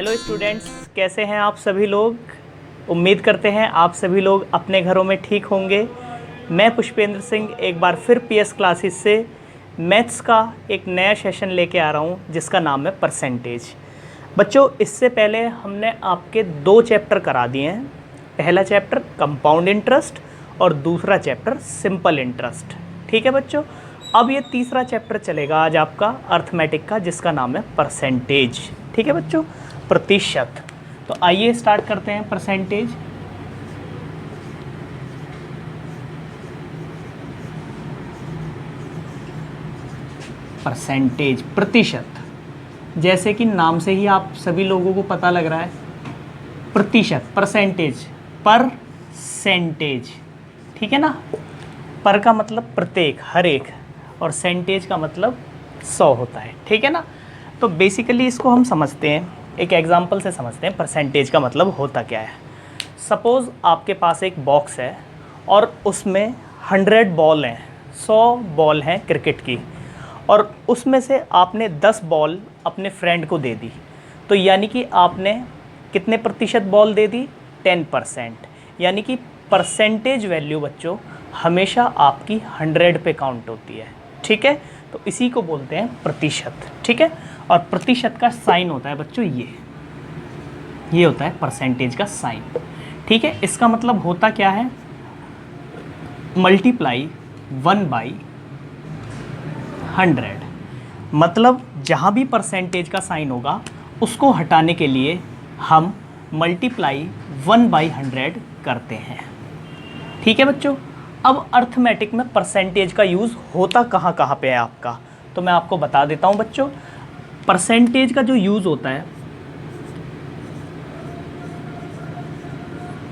Hello students, कैसे हैं आप सभी लोग। उम्मीद करते हैं आप सभी लोग अपने घरों में ठीक होंगे। मैं पुष्पेंद्र सिंह एक बार फिर पीएस क्लासेस से मैथ्स का एक नया सेशन लेके आ रहा हूं जिसका नाम है परसेंटेज। बच्चों, इससे पहले हमने आपके 2 चैप्टर करा दिए हैं। पहला चैप्टर कंपाउंड इंटरेस्ट और दूसरा चैप्टर सिंपल इंटरेस्ट। ठीक है बच्चों, अब ये तीसरा चैप्टर चलेगा आज आपका अर्थमेटिक का जिसका नाम है परसेंटेज। ठीक है बच्चों, प्रतिशत। तो आइए स्टार्ट करते हैं परसेंटेज। परसेंटेज प्रतिशत, जैसे कि नाम से ही आप सभी लोगों को पता लग रहा है, प्रतिशत परसेंटेज, परसेंटेज। ठीक है ना, पर का मतलब प्रत्येक, हर एक, और सेंटेज का मतलब 100 होता है। ठीक है ना, तो बेसिकली इसको हम समझते हैं, एक एग्जांपल से समझते हैं परसेंटेज का मतलब होता क्या है। सपोज़ आपके पास एक बॉक्स है और उसमें 100 बॉल हैं, 100 बॉल हैं क्रिकेट की, और उसमें से आपने 10 बॉल अपने फ्रेंड को दे दी, तो यानी कि आपने कितने प्रतिशत बॉल दे दी, 10%। यानी कि परसेंटेज वैल्यू बच्चों हमेशा आपकी 100 पे काउंट होती है। ठीक है, तो इसी को बोलते हैं प्रतिशत। ठीक है, और प्रतिशत का साइन होता है बच्चों ये होता है परसेंटेज का साइन। ठीक है, इसका मतलब होता क्या है, मल्टीप्लाई 1/100। मतलब जहाँ भी परसेंटेज का साइन होगा उसको हटाने के लिए हम मल्टीप्लाई 1/100 करते हैं। ठीक है बच्चों, अब अर्थमेटिक में परसेंटेज का यूज़ होता कहाँ कहाँ पे है आपका, तो मैं आपको बता देता हूँ बच्चों। परसेंटेज का जो यूज़ होता है,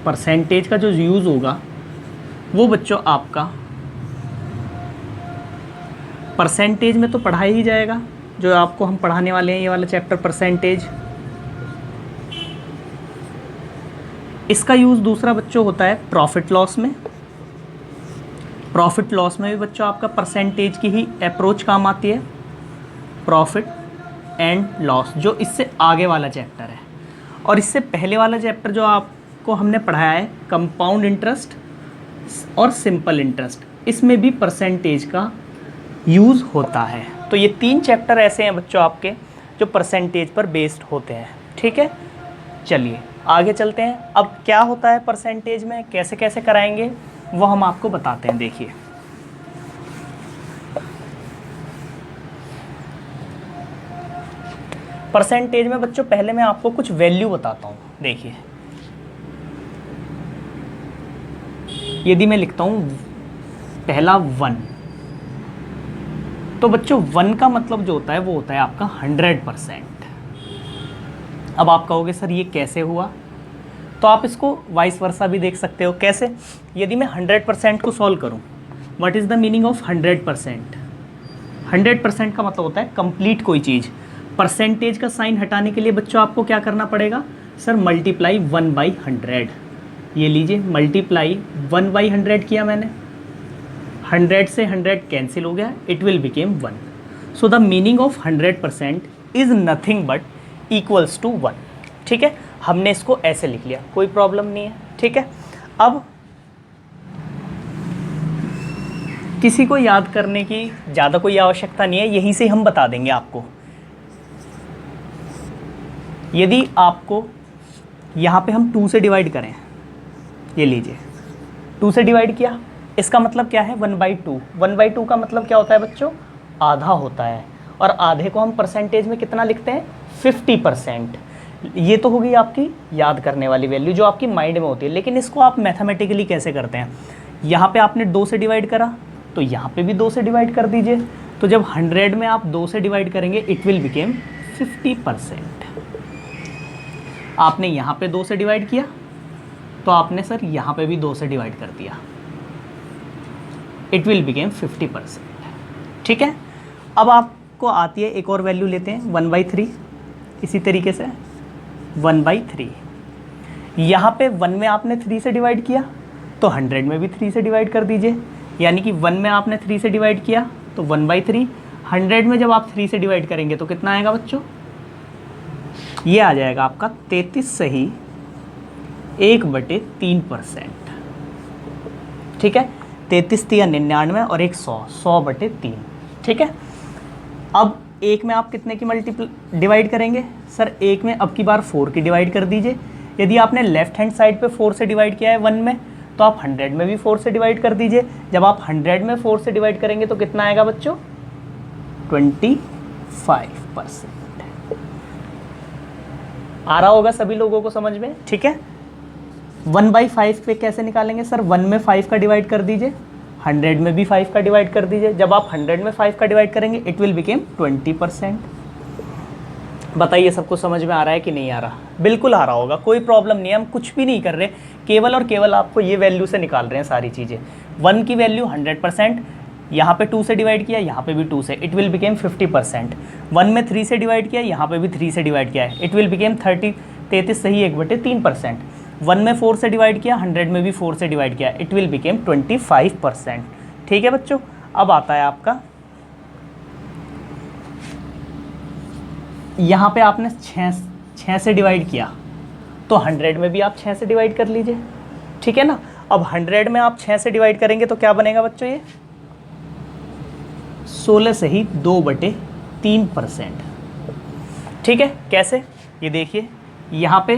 परसेंटेज का जो यूज़ होगा वो बच्चों आपका परसेंटेज में तो पढ़ाया ही जाएगा, जो आपको हम पढ़ाने वाले हैं ये वाला चैप्टर परसेंटेज। इसका यूज़ दूसरा बच्चों होता है प्रॉफिट लॉस में। प्रॉफिट लॉस में भी बच्चों आपका परसेंटेज की ही अप्रोच काम आती है, प्रॉफिट एंड लॉस, जो इससे आगे वाला चैप्टर है। और इससे पहले वाला चैप्टर जो आपको हमने पढ़ाया है कंपाउंड इंटरेस्ट और सिंपल इंटरेस्ट, इसमें भी परसेंटेज का यूज़ होता है। तो ये 3 चैप्टर ऐसे हैं बच्चों आपके जो परसेंटेज पर बेस्ड होते हैं। ठीक है, चलिए आगे चलते हैं। अब क्या होता है परसेंटेज में, कैसे कैसे कराएंगे वो हम आपको बताते हैं। देखिए, परसेंटेज में बच्चों पहले मैं आपको कुछ वैल्यू बताता हूँ। देखिए, यदि मैं लिखता हूँ पहला 1, तो बच्चों 1 का मतलब जो होता है वो होता है आपका 100%। अब आप कहोगे सर ये कैसे हुआ, तो आप इसको वाइस वर्सा भी देख सकते हो। कैसे, यदि मैं 100% को सॉल्व करूं, what is the meaning of 100%। 100% का मतलब होता है कंप्लीट कोई चीज़। परसेंटेज का साइन हटाने के लिए बच्चों आपको क्या करना पड़ेगा, सर मल्टीप्लाई 1/100। ये लीजिए, मल्टीप्लाई 1/100 किया मैंने, 100 से 100 कैंसिल हो गया, it will become 1। So the meaning of 100% is nothing but equals to 1। ठीक है, हमने इसको ऐसे लिख लिया, कोई प्रॉब्लम नहीं है। ठीक है, अब किसी को याद करने की ज़्यादा कोई आवश्यकता नहीं है, यहीं से हम बता देंगे आपको। यदि आपको यहाँ पे हम 2 से डिवाइड करें, ये लीजिए 2 से डिवाइड किया, इसका मतलब क्या है 1/2। 1/2 का मतलब क्या होता है बच्चों, आधा होता है। और आधे को हम परसेंटेज में कितना लिखते हैं, 50%। ये तो होगी आपकी याद करने वाली वैल्यू जो आपकी माइंड में होती है। लेकिन इसको आप मैथमेटिकली कैसे करते हैं, यहाँ पे आपने 2 से डिवाइड करा तो यहाँ पे भी 2 से डिवाइड कर दीजिए। तो जब 100 में आप 2 से डिवाइड करेंगे इट विल बिकेम 50%। आपने यहाँ पे 2 से डिवाइड किया तो आपने सर यहाँ पे भी 2 से डिवाइड कर दिया, इट विल बिकेम 50%। ठीक है, अब आपको आती है एक और वैल्यू लेते हैं 1/3। इसी तरीके से 1/3, यहाँ पे 1 में आपने 3 से डिवाइड किया तो 100 में भी 3 से डिवाइड कर दीजिए। यानी कि 1 में आपने 3 से डिवाइड किया तो 1/3, 100 में जब आप 3 से डिवाइड करेंगे तो कितना आएगा बच्चों, ये आ जाएगा आपका 33 सही 1/3%। ठीक है, 33 3 99 और एक 100, 100/3। ठीक है, अब एक में आप कितने की डिवाइड करेंगे सर? एक में अब की बार 4 की डिवाइड कर दीजिए। यदि आपने लेफ्ट हैंड साइड पे 4 से डिवाइड किया है 1 में, तो आप 100 में भी 4 से डिवाइड कर दीजिए। जब आप 100 में 4 से डिवाइड करेंगे तो कितना आएगा बच्चों? 25%। आ रहा होगा सभी लोगों को समझ में? ठीक है, 1/5 पे कैसे निकालेंगे सर? 1 में 5 का डिवाइड कर दीजिए, 100 में भी 5 का डिवाइड कर दीजिए। जब आप 100 में 5 का डिवाइड करेंगे इट विल बिकेम 20%। बताइए सबको समझ में आ रहा है कि नहीं आ रहा? बिल्कुल आ रहा होगा, कोई प्रॉब्लम नहीं है, हम कुछ भी नहीं कर रहे, केवल और केवल आपको ये वैल्यू से निकाल रहे हैं सारी चीज़ें। 1 की वैल्यू 100%, यहाँ पे 2 से डिवाइड किया, यहाँ पे भी 2 से, इट विल बिकेम 50%। 1 में 3 से डिवाइड किया, यहाँ पे भी 3 से डिवाइड किया है, इट विल बिकेम 33 सही 1/3%। 1 में 4 से डिवाइड किया, 100 में भी 4 से डिवाइड किया, इट विल बिकेम 25%। ठीक है बच्चों, अब आता है आपका, यहाँ पे आपने 6 से डिवाइड किया, तो 100 में भी आप 6 से डिवाइड कर लीजिए। ठीक है ना, अब 100 में आप 6 से डिवाइड करेंगे तो क्या बनेगा बच्चों? ये 16 सही 2/3%। ठीक है, कैसे? ये देखिए, यहाँ पे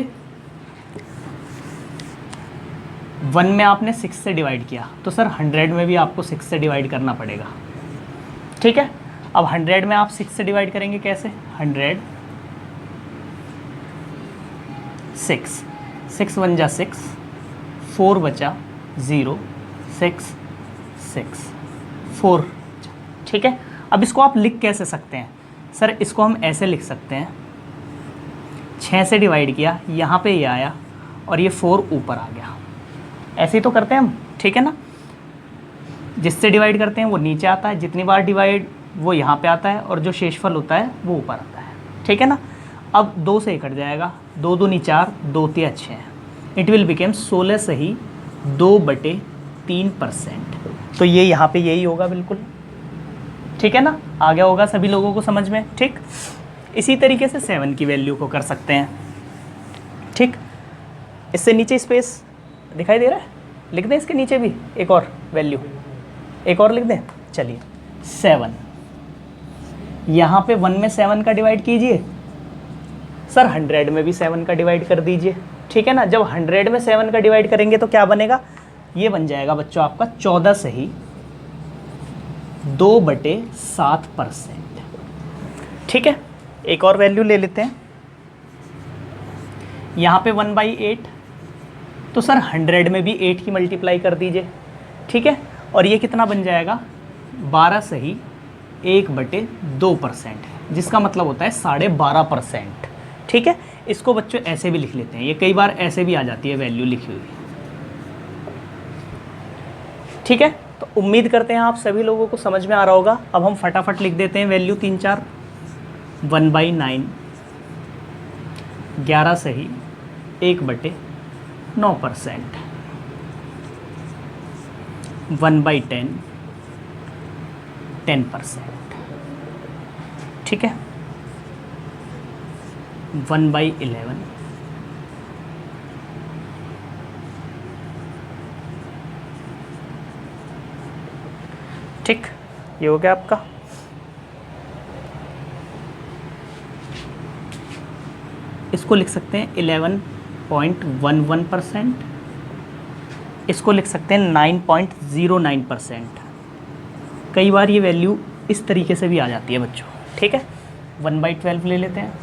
1 में आपने 6 से डिवाइड किया, तो सर 100 में भी आपको 6 से डिवाइड करना पड़ेगा। ठीक है, अब 100 में आप 6 से डिवाइड करेंगे कैसे? 100 6 1 जा 6, 4 बचा 0, 6 6 4। ठीक है, अब इसको आप लिख कैसे सकते हैं सर? इसको हम ऐसे लिख सकते हैं, 6 से डिवाइड किया, यहाँ पे ये आया और ये 4 ऊपर आ गया। ऐसे ही तो करते हैं हम, ठीक है ना? जिससे डिवाइड करते हैं वो नीचे आता है, जितनी बार डिवाइड वो यहाँ पे आता है, और जो शेषफल होता है वो ऊपर आता है। ठीक है ना? अब 2 से कट जाएगा, 2 दूनी 4, 2 तिया 6, इट विल बिकेम 16 सही 2/3%। तो ये यहाँ पे यही होगा बिल्कुल। ठीक है ना, आ गया होगा सभी लोगों को समझ में? ठीक, इसी तरीके से 7 की वैल्यू को कर सकते हैं। ठीक, इससे नीचे स्पेस दिखाई दे रहा है, लिख दें इसके नीचे भी एक और वैल्यू, एक और लिख दें। चलिए 7, यहाँ पे 1 में 7 का डिवाइड कीजिए सर, 100 में भी 7 का डिवाइड कर दीजिए। ठीक है ना, जब 100 में 7 का डिवाइड करेंगे तो क्या बनेगा? ये बन जाएगा बच्चों आपका 14 सही 2/7%। ठीक है, एक और वैल्यू ले लेते हैं, यहाँ पे 1/8, तो सर 100 में भी 8 की मल्टीप्लाई कर दीजिए। ठीक है, और ये कितना बन जाएगा? 12 सही 1/2%, जिसका मतलब होता है 12.5%। ठीक है, इसको बच्चों ऐसे भी लिख लेते हैं, ये कई बार ऐसे भी आ जाती है वैल्यू लिखी हुई। ठीक है, तो उम्मीद करते हैं आप सभी लोगों को समझ में आ रहा होगा। अब हम फटाफट लिख देते हैं वैल्यू 3-4। 1/9 11 सही 1/9%। 1/10 10%। ठीक है, 1/11 ठीक, ये हो गया आपका। इसको लिख सकते हैं 11.11%, इसको लिख सकते हैं 9.09%। कई बार ये वैल्यू इस तरीके से भी आ जाती है बच्चों। ठीक है, 1/12 ले लेते हैं।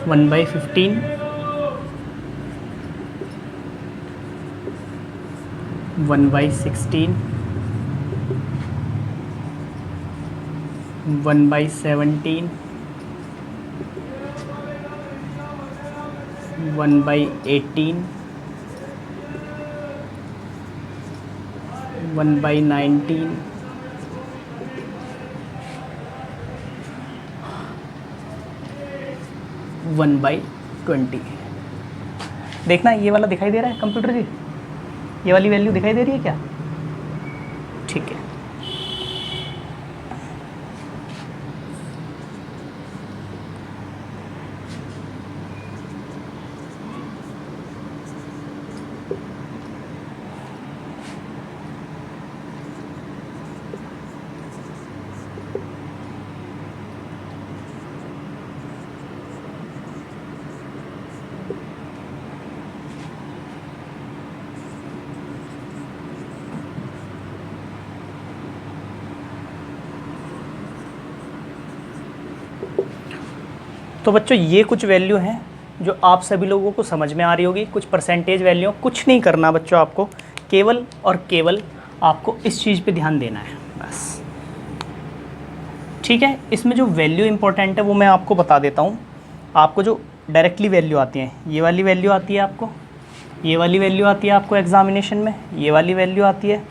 1/15, 1/16, 1/17, 1/18, 1/19, 1/20। देखना ये वाला दिखाई दे रहा है कंप्यूटर जी, ये वाली वैल्यू दिखाई दे रही है क्या? ठीक है। तो बच्चों ये कुछ वैल्यू हैं जो आप सभी लोगों को समझ में आ रही होगी, कुछ परसेंटेज वैल्यू। कुछ नहीं करना बच्चों, आपको केवल और केवल आपको इस चीज़ पे ध्यान देना है बस, ठीक है। इसमें जो वैल्यू इंपॉर्टेंट है वो मैं आपको बता देता हूँ। आपको जो डायरेक्टली वैल्यू आती है, ये वाली वैल्यू आती है आपको, ये वाली वैल्यू आती है आपको एग्जामिनेशन में, ये वाली वैल्यू आती है,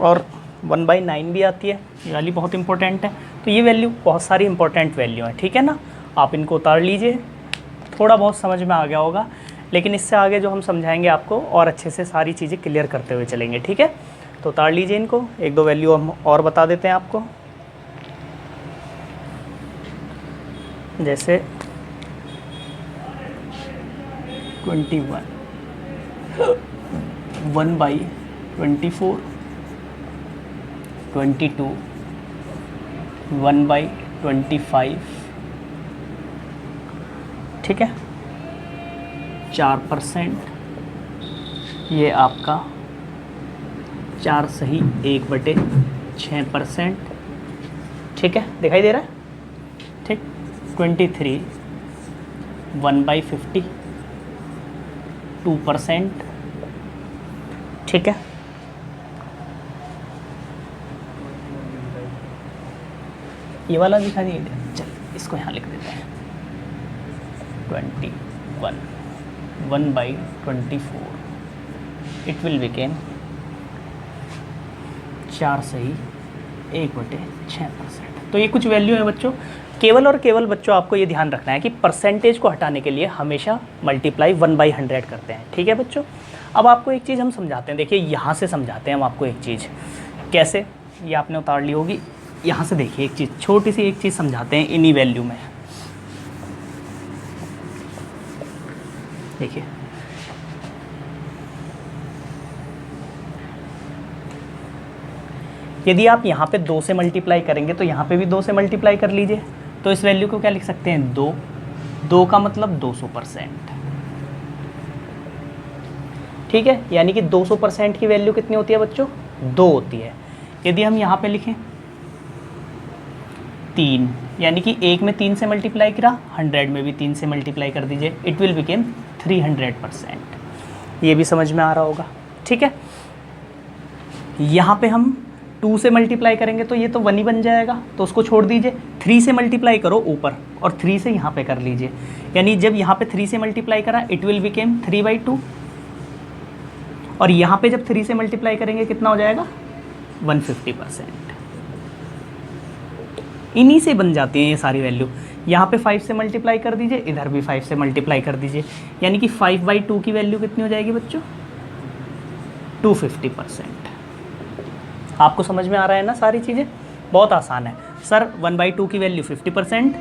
और 1/9 भी आती है, ये वाली बहुत इंपॉर्टेंट है। तो ये वैल्यू बहुत सारी इंपॉर्टेंट वैल्यू हैं, ठीक है ना। आप इनको उतार लीजिए, थोड़ा बहुत समझ में आ गया होगा, लेकिन इससे आगे जो हम समझाएंगे आपको और अच्छे से सारी चीज़ें क्लियर करते हुए चलेंगे, ठीक है। तो उतार लीजिए इनको, एक दो वैल्यू हम और बता देते हैं आपको। जैसे 21, 1/24, 22, 1/25, ठीक है, 4%, ये आपका 4 सही 1/6%, ठीक है, दिखाई दे रहा है, ठीक। 23, 1/50, 2%, ठीक है। ये वाला दिखा दिए, चल इसको यहाँ लिख देते हैं। 21, 1/24, इट विल बिकेम 4 सही 1/6%। तो ये कुछ वैल्यू है बच्चों। केवल और केवल बच्चों आपको ये ध्यान रखना है कि परसेंटेज को हटाने के लिए हमेशा मल्टीप्लाई 1/100 करते हैं, ठीक है बच्चों। अब आपको एक चीज़ हम समझाते हैं, देखिए यहाँ से समझाते हैं हम आपको एक चीज़। कैसे? ये आपने उतार ली होगी, यहाँ से देखिए एक चीज़, छोटी सी एक चीज़ समझाते हैं इन्हीं वैल्यू में। देखिए यदि आप यहाँ पे 2 से मल्टीप्लाई करेंगे तो यहाँ पे भी 2 से मल्टीप्लाई कर लीजिए। तो इस वैल्यू को क्या लिख सकते हैं? 2। 2 का मतलब 200%, ठीक है। यानी कि 200% की वैल्यू कितनी होती है बच्चों? 2 होती है। यदि हम यहाँ पे लिखें 3, यानी कि 1 में 3 से मल्टीप्लाई करा, 100 में भी 3 से मल्टीप्लाई कर दीजिए, इट विल बिकेम 300%। ये भी समझ में आ रहा होगा, ठीक है। यहाँ पे हम 2 से मल्टीप्लाई करेंगे तो ये तो 1 ही बन जाएगा, तो उसको छोड़ दीजिए। 3 से मल्टीप्लाई करो ऊपर, और 3 से यहाँ पे कर लीजिए, यानी जब यहाँ पे 3 से मल्टीप्लाई करा इट विल बिकेम 3/2, और यहाँ पे जब 3 से मल्टीप्लाई करेंगे कितना हो जाएगा? 150%। इन्हीं से बन जाती हैं ये सारी वैल्यू। यहाँ पे 5 से मल्टीप्लाई कर दीजिए, इधर भी 5 से मल्टीप्लाई कर दीजिए, यानी कि 5/2 की वैल्यू कितनी हो जाएगी बच्चों? 250%। आपको समझ में आ रहा है ना सारी चीज़ें? बहुत आसान है सर। 1/2 की वैल्यू 50%,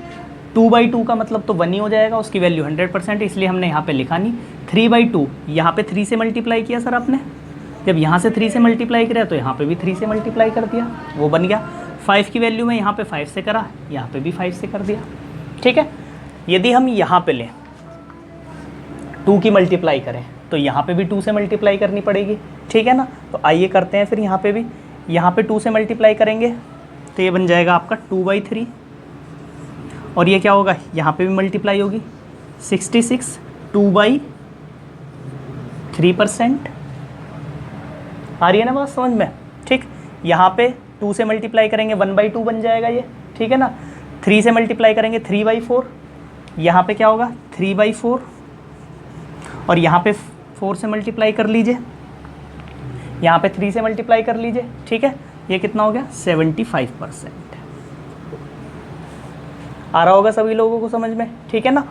2/2 का मतलब तो 1 ही हो जाएगा, उसकी वैल्यू 100%, इसलिए हमने यहाँ पे लिखा नहीं। 3/2, यहाँ पे 3 से मल्टीप्लाई किया सर आपने, जब यहाँ से 3 से मल्टीप्लाई किया तो यहाँ पे भी 3 से मल्टीप्लाई कर दिया, वो बन गया। 5 की वैल्यू में यहाँ पे 5 से करा, यहाँ पे भी 5 से कर दिया, ठीक है। यदि हम यहाँ पे लें 2 की मल्टीप्लाई करें तो यहाँ पे भी 2 से मल्टीप्लाई करनी पड़ेगी, ठीक है ना। तो आइए करते हैं फिर यहाँ पे भी। यहाँ पे 2 से मल्टीप्लाई करेंगे तो ये बन जाएगा आपका 2/3, और ये क्या होगा? यहाँ पे भी मल्टीप्लाई होगी, 66 2/3%। आ रही है ना बात समझ में? ठीक, यहाँ पे 2 से मल्टीप्लाई करेंगे 1/2 बन जाएगा ये, ठीक है ना। 3 से मल्टीप्लाई करेंगे 3/4, यहाँ पे क्या होगा 3/4, और यहाँ पे 4 से मल्टीप्लाई कर लीजिए, यहाँ पे 3 से मल्टीप्लाई कर लीजिए, ठीक है। ये कितना हो गया 75%। आ रहा होगा सभी लोगों को समझ में, ठीक है ना।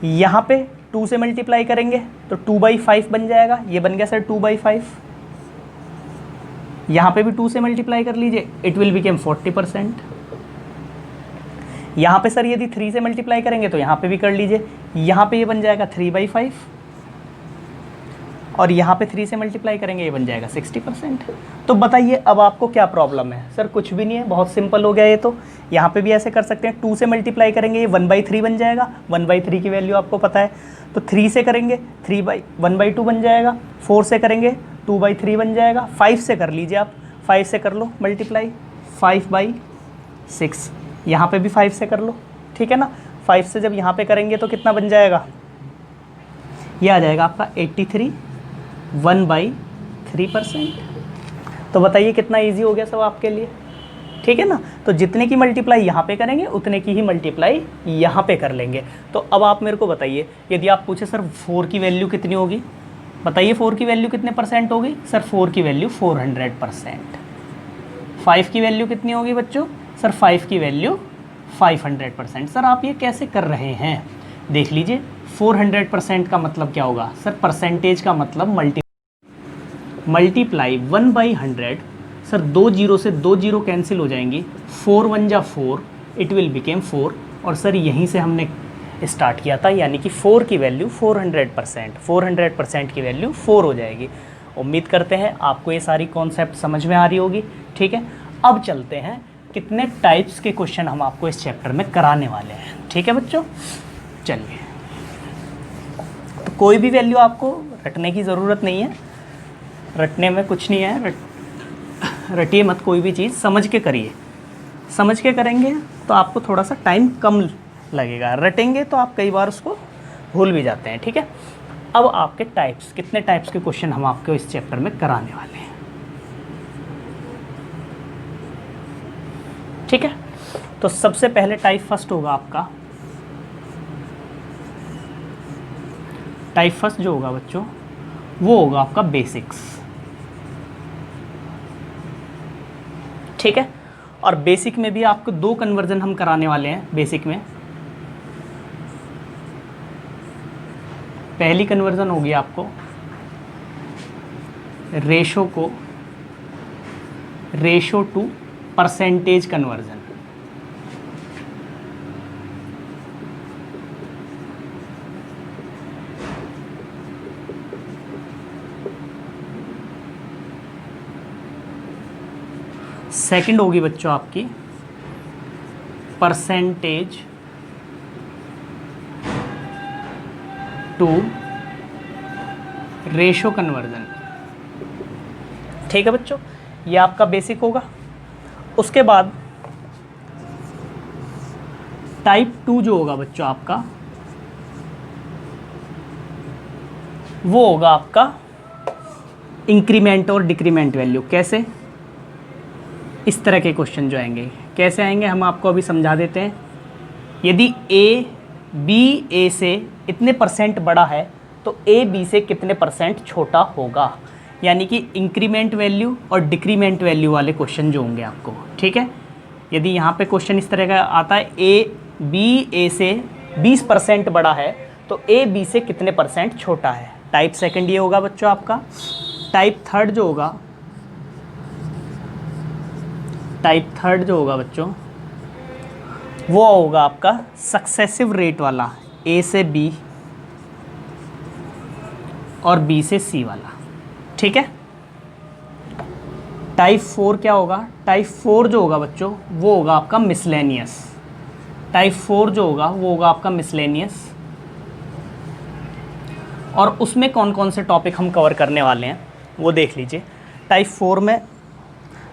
यहाँ पे 2 से मल्टीप्लाई करेंगे तो 2/5 बन जाएगा, ये बन गया सर 2/5। यहाँ पे भी 2 से मल्टीप्लाई कर लीजिए, इट विल बिकेम 40%। यहाँ पे सर यदि 3 से मल्टीप्लाई करेंगे तो यहाँ पे भी कर लीजिए, यहाँ पे ये बन जाएगा 3/5, और यहाँ पे 3 से मल्टीप्लाई करेंगे ये बन जाएगा 60%। तो बताइए अब आपको क्या प्रॉब्लम है? सर कुछ भी नहीं है, बहुत सिंपल हो गया ये तो। यहाँ पे भी ऐसे कर सकते हैं, 2 से मल्टीप्लाई करेंगे ये 1/3 बन जाएगा, 1/3 की वैल्यू आपको पता है। तो 3 से करेंगे 1/2 बन जाएगा, 4 से करेंगे 2/3 बन जाएगा, 5 से कर लीजिए आप, 5 से कर लो मल्टीप्लाई 5/6, यहाँ पे भी 5 से कर लो, ठीक है ना। 5 से जब यहाँ पे करेंगे तो कितना बन जाएगा, ये आ जाएगा आपका 83 1/3%। तो बताइए कितना इजी हो गया सब आपके लिए, ठीक है ना। तो जितने की मल्टीप्लाई यहाँ पे करेंगे उतने की ही मल्टीप्लाई यहाँ पे कर लेंगे। तो अब आप मेरे को बताइए, यदि आप पूछे सर 4 की वैल्यू कितनी होगी, बताइए 4 की वैल्यू कितने परसेंट होगी? सर 4 की वैल्यू 400%। 5 की वैल्यू कितनी होगी बच्चों? सर 5 की वैल्यू 500%। सर आप ये कैसे कर रहे हैं? देख लीजिए, 400% का मतलब क्या होगा? सर परसेंटेज का मतलब मल्टीप्लाई 1/100। सर 2 जीरो से 2 जीरो कैंसिल हो जाएंगी, 4 1 जा 4, इट विल बिकेम 4। और सर यहीं से हमने स्टार्ट किया था, यानी कि 4 की वैल्यू 400%, 400% की वैल्यू 4 हो जाएगी। उम्मीद करते हैं आपको ये सारी कॉन्सेप्ट समझ में आ रही होगी, ठीक है। अब चलते हैं कितने टाइप्स के क्वेश्चन हम आपको इस चैप्टर में कराने वाले हैं, ठीक है बच्चों। चलिए, तो कोई भी वैल्यू आपको रटने की ज़रूरत नहीं है, रटने में कुछ नहीं है, रटिए मत कोई भी चीज़, समझ के करिए। समझ के करेंगे तो आपको थोड़ा सा टाइम कम लगेगा, रटेंगे तो आप कई बार उसको भूल भी जाते हैं, ठीक है। अब आपके टाइप्स, कितने टाइप्स के क्वेश्चन हम आपको इस चैप्टर में कराने वाले हैं, ठीक है। तो सबसे पहले टाइप फर्स्ट होगा आपका, टाइप फर्स्ट जो होगा बच्चों वो होगा आपका बेसिक्स, ठीक है। और बेसिक में भी आपको 2 कन्वर्जन हम कराने वाले हैं बेसिक में। पहली कन्वर्जन होगी आपको ratio two percentage conversion. Second होगी बच्चों आपकी परसेंटेज टू रेशो कन्वर्जन, ठीक है बच्चों। ये आपका बेसिक होगा। उसके बाद टाइप 2 जो होगा बच्चों आपका, वो होगा आपका इंक्रीमेंट और डिक्रीमेंट वैल्यू। कैसे? इस तरह के क्वेश्चन जो आएंगे, कैसे आएंगे हम आपको अभी समझा देते हैं। यदि ए से इतने परसेंट बड़ा है तो ए बी से कितने परसेंट छोटा होगा, यानी कि इंक्रीमेंट वैल्यू और डिक्रीमेंट वैल्यू वाले क्वेश्चन जो होंगे आपको, ठीक है। यदि यहाँ पे क्वेश्चन इस तरह का आता है, ए से 20% बड़ा है तो ए बी से कितने परसेंट छोटा है। टाइप सेकंड ये होगा बच्चों आपका। टाइप थर्ड जो होगा बच्चों वो होगा आपका सक्सेसिव रेट वाला, ए से बी और बी से सी वाला, ठीक है। टाइप 4 क्या होगा? टाइप 4 जो होगा बच्चों वो होगा आपका मिसलेनियस। टाइप 4 जो होगा वो होगा आपका मिसलेनियस। और उसमें कौन कौन से टॉपिक हम कवर करने वाले हैं वो देख लीजिए। टाइप 4 में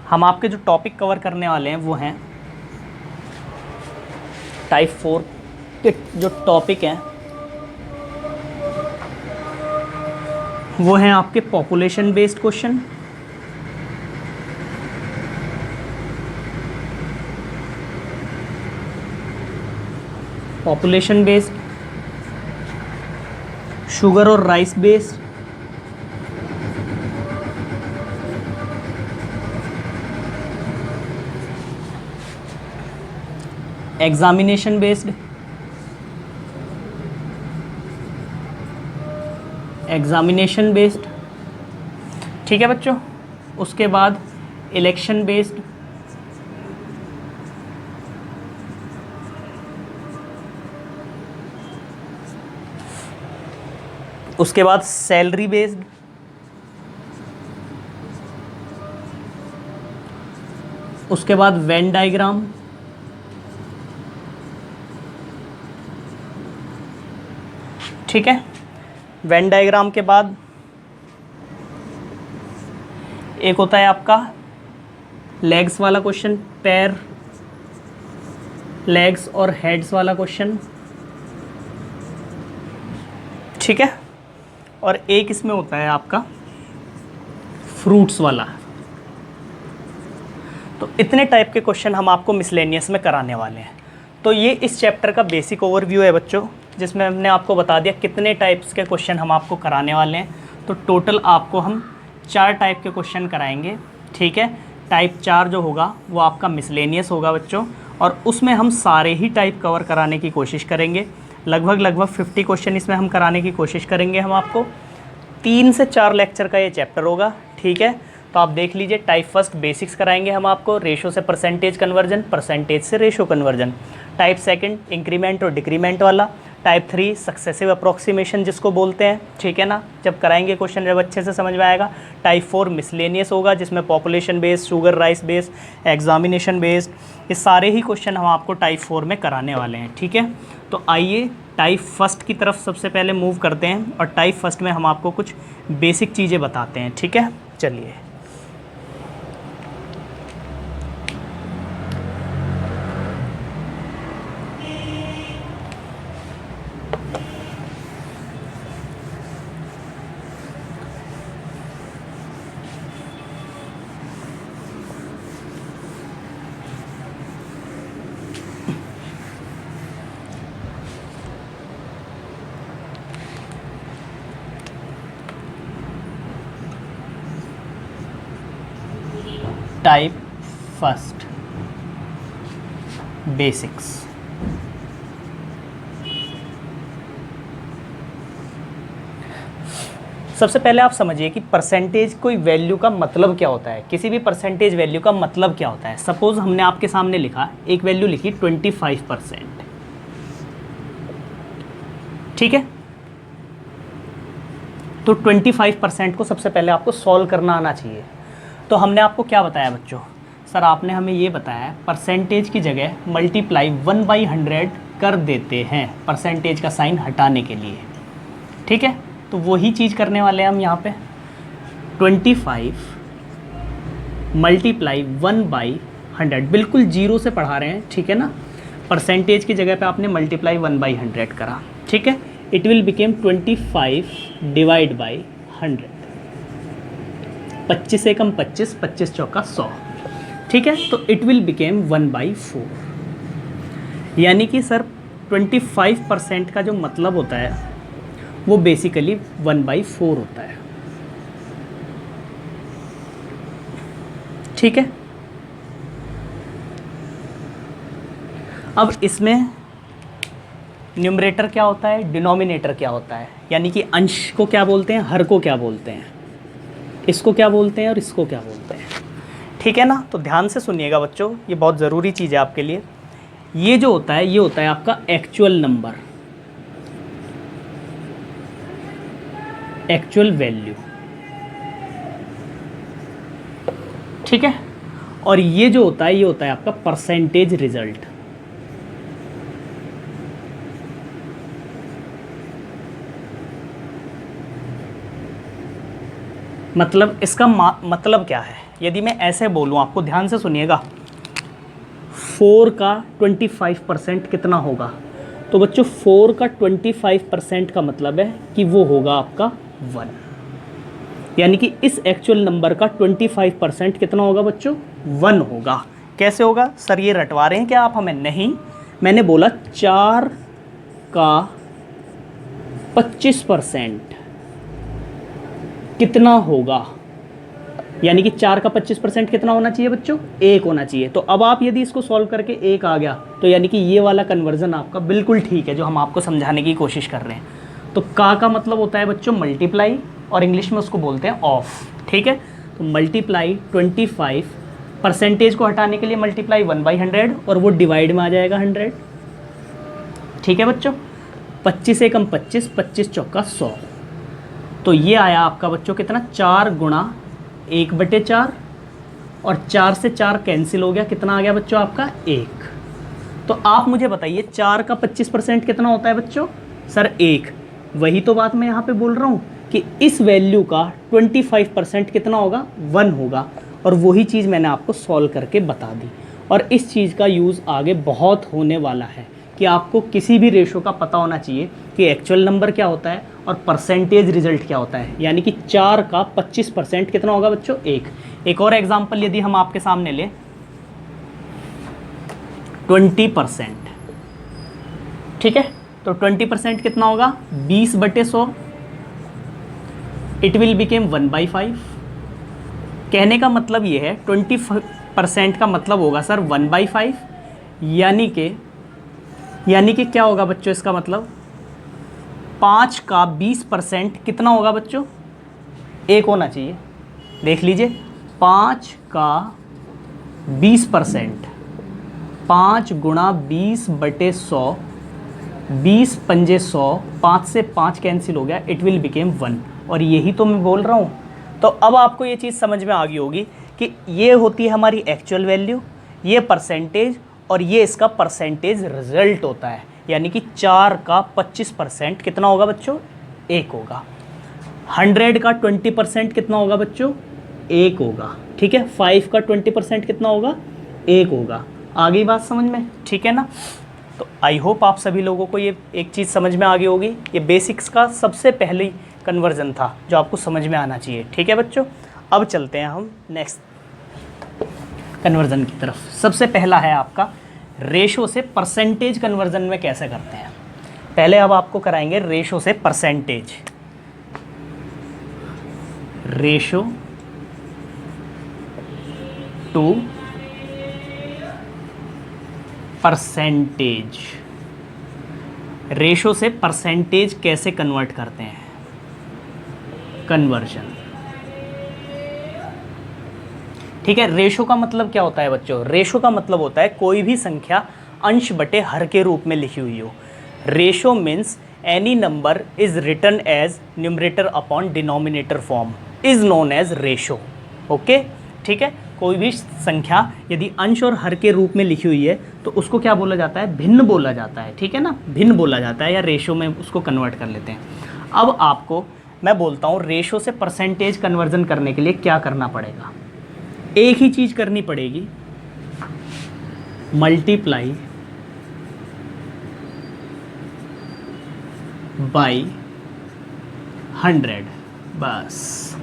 हम आपके जो टॉपिक कवर करने वाले हैं वो हैं, टाइप 4 के जो टॉपिक हैं वो हैं आपके population based question, population based, sugar और rice based, examination based, examination based, ठीक है बच्चों। उसके बाद इलेक्शन बेस्ड, उसके बाद सैलरी बेस्ड, उसके बाद वेन डायग्राम, ठीक है। वेन डायग्राम के बाद एक होता है आपका लेग्स वाला क्वेश्चन, पैर, लेग्स और हेड्स वाला क्वेश्चन, ठीक है। और एक इसमें होता है आपका फ्रूट्स वाला। तो इतने टाइप के क्वेश्चन हम आपको मिसलेनियस में कराने वाले हैं। तो ये इस चैप्टर का बेसिक ओवरव्यू है बच्चों, जिसमें हमने आपको बता दिया कितने टाइप्स के क्वेश्चन हम आपको कराने वाले हैं। तो टोटल आपको हम 4 टाइप के क्वेश्चन कराएंगे, ठीक है। टाइप 4 जो होगा वो आपका मिसलेनियस होगा बच्चों, और उसमें हम सारे ही टाइप कवर कराने की कोशिश करेंगे। लगभग 50 क्वेश्चन इसमें हम कराने की कोशिश करेंगे हम आपको। 3 से 4 लेक्चर का ये चैप्टर होगा, ठीक है। तो आप देख लीजिए, टाइप फर्स्ट बेसिक्स कराएंगे हम आपको, रेशो से परसेंटेज कन्वर्जन, परसेंटेज से ratio conversion. Type second increment और डिक्रीमेंट वाला। टाइप 3 सक्सेसिव अप्रोक्सीमेशन जिसको बोलते हैं, ठीक है ना। जब कराएंगे क्वेश्चन जब अच्छे से समझ में आएगा। टाइप 4 मिसलेनियस होगा, जिसमें population based, sugar rice based, examination based, ये सारे ही क्वेश्चन हम आपको टाइप 4 में कराने वाले हैं, ठीक है। तो आइए टाइप फर्स्ट की तरफ सबसे पहले मूव करते हैं, और टाइप फर्स्ट में हम आपको कुछ बेसिक चीज़ें बताते हैं, ठीक है। चलिए, टाइप फर्स्ट बेसिक्स। सबसे पहले आप समझिए कि परसेंटेज कोई वैल्यू का मतलब क्या होता है। किसी भी परसेंटेज वैल्यू का मतलब क्या होता है। सपोज हमने आपके सामने लिखा, एक वैल्यू लिखी 25%, ठीक है। तो 25% को सबसे पहले आपको सॉल्व करना आना चाहिए। तो हमने आपको क्या बताया बच्चों, सर आपने हमें ये बताया परसेंटेज की जगह मल्टीप्लाई 1/100 कर देते हैं परसेंटेज का साइन हटाने के लिए, ठीक है। तो वही चीज़ करने वाले हैं हम यहाँ पे। 25 मल्टीप्लाई 1/100, बिल्कुल जीरो से पढ़ा रहे हैं, ठीक है ना। परसेंटेज की जगह पे आपने मल्टीप्लाई 1/100 करा, ठीक है। It will became 25 divide by 100। 25 से कम 25, 25 चौका 100, ठीक है। तो इट विल बिकेम 1/4। यानी कि सर 25% का जो मतलब होता है वो बेसिकली 1/4 होता है, ठीक है। अब इसमें न्यूमरेटर क्या होता है, डिनोमिनेटर क्या होता है, यानी कि अंश को क्या बोलते हैं, हर को क्या बोलते हैं, इसको क्या बोलते हैं और इसको क्या बोलते हैं, ठीक है ना। तो ध्यान से सुनिएगा बच्चों, ये बहुत ज़रूरी चीज़ है आपके लिए। ये जो होता है ये होता है आपका एक्चुअल नंबर, एक्चुअल वैल्यू, ठीक है। और ये जो होता है ये होता है आपका परसेंटेज रिजल्ट। मतलब इसका मतलब क्या है, यदि मैं ऐसे बोलूँ, आपको ध्यान से सुनिएगा, 4 का 25% कितना होगा। तो बच्चों 4 का 25% का मतलब है कि वो होगा आपका 1। यानी कि इस एक्चुअल नंबर का 25% कितना होगा बच्चों? 1 होगा। कैसे होगा सर? ये रटवा रहे हैं क्या आप हमें? नहीं, मैंने बोला 4 का 25% कितना होगा, यानी कि 4 का 25% कितना होना चाहिए बच्चों? 1 होना चाहिए। तो अब आप यदि इसको सॉल्व करके 1 आ गया तो यानी कि ये वाला कन्वर्जन आपका बिल्कुल ठीक है जो हम आपको समझाने की कोशिश कर रहे हैं। तो का मतलब होता है बच्चों मल्टीप्लाई, और इंग्लिश में उसको बोलते हैं ऑफ। ठीक है, तो मल्टीप्लाई 25, परसेंटेज को हटाने के लिए मल्टीप्लाई 1/100 और वो डिवाइड में आ जाएगा 100। ठीक है बच्चों, 25 एकम 25, 25 चौका 100। तो ये आया आपका बच्चों कितना? 4 गुणा 1/4, और 4 से 4 कैंसिल हो गया, कितना आ गया बच्चों आपका? 1। तो आप मुझे बताइए 4 का 25% कितना होता है बच्चों? सर 1। वही तो बात मैं यहाँ पे बोल रहा हूँ कि इस वैल्यू का 25% कितना होगा? 1 होगा। और वही चीज़ मैंने आपको सॉल्व करके बता दी। और इस चीज़ का यूज़ आगे बहुत होने वाला है कि आपको किसी भी रेशो का पता होना चाहिए कि एक्चुअल नंबर क्या होता है और परसेंटेज रिजल्ट क्या होता है। यानी कि 4 का 25% कितना होगा बच्चों? 1। एक और एग्जाम्पल यदि हम आपके सामने लें, 20%। ठीक है, तो 20% कितना होगा? 20/100। It will become 1/5। कहने का मतलब ये है 20% का मतलब होगा सर 1/5, यानी कि क्या होगा बच्चों इसका मतलब? 5 का 20% कितना होगा बच्चों? 1 होना चाहिए। देख लीजिए, 5 का 20%, 5 गुणा 20/100, 20 पंजे 100, 5 से 5 कैंसिल हो गया, इट विल बिकेम 1। और यही तो मैं बोल रहा हूँ। तो अब आपको ये चीज़ समझ में आ गई होगी कि ये होती है हमारी एक्चुअल वैल्यू, ये परसेंटेज, और ये इसका परसेंटेज रिजल्ट होता है। यानी कि 4 का 25% कितना होगा बच्चों? 1 होगा। 100 का 20% कितना होगा बच्चों? 1 होगा। ठीक है, 5 का 20% कितना होगा? 1 होगा। आ गई बात समझ में? ठीक है ना? तो आई होप आप सभी लोगों को ये एक चीज़ समझ में आ गई होगी। ये बेसिक्स का सबसे पहली कन्वर्जन था जो आपको समझ में आना चाहिए। ठीक है बच्चों, अब चलते हैं हम नेक्स्ट कन्वर्जन की तरफ। सबसे पहला है आपका रेशो से परसेंटेज कन्वर्जन में कैसे करते हैं। पहले अब आपको कराएंगे रेशो से percentage. Ratio two percentage. Ratio से परसेंटेज कैसे कन्वर्ट करते हैं? कन्वर्जन। ठीक है, रेशो का मतलब क्या होता है बच्चों? रेशो का मतलब होता है कोई भी संख्या अंश बटे हर के रूप में लिखी हुई हो। Ratio means any number is written as numerator upon denominator form is known as ratio. Okay, ठीक है, कोई भी संख्या यदि अंश और हर के रूप में लिखी हुई है तो उसको क्या बोला जाता है? भिन्न बोला जाता है। ठीक है ना, भिन्न बोला जाता है, या रेशो में उसको कन्वर्ट कर लेते हैं। अब आपको मैं बोलता हूँ रेशो से परसेंटेज कन्वर्जन करने के लिए क्या करना पड़ेगा? एक ही चीज़ करनी पड़ेगी, मल्टीप्लाई बाई 100। बस।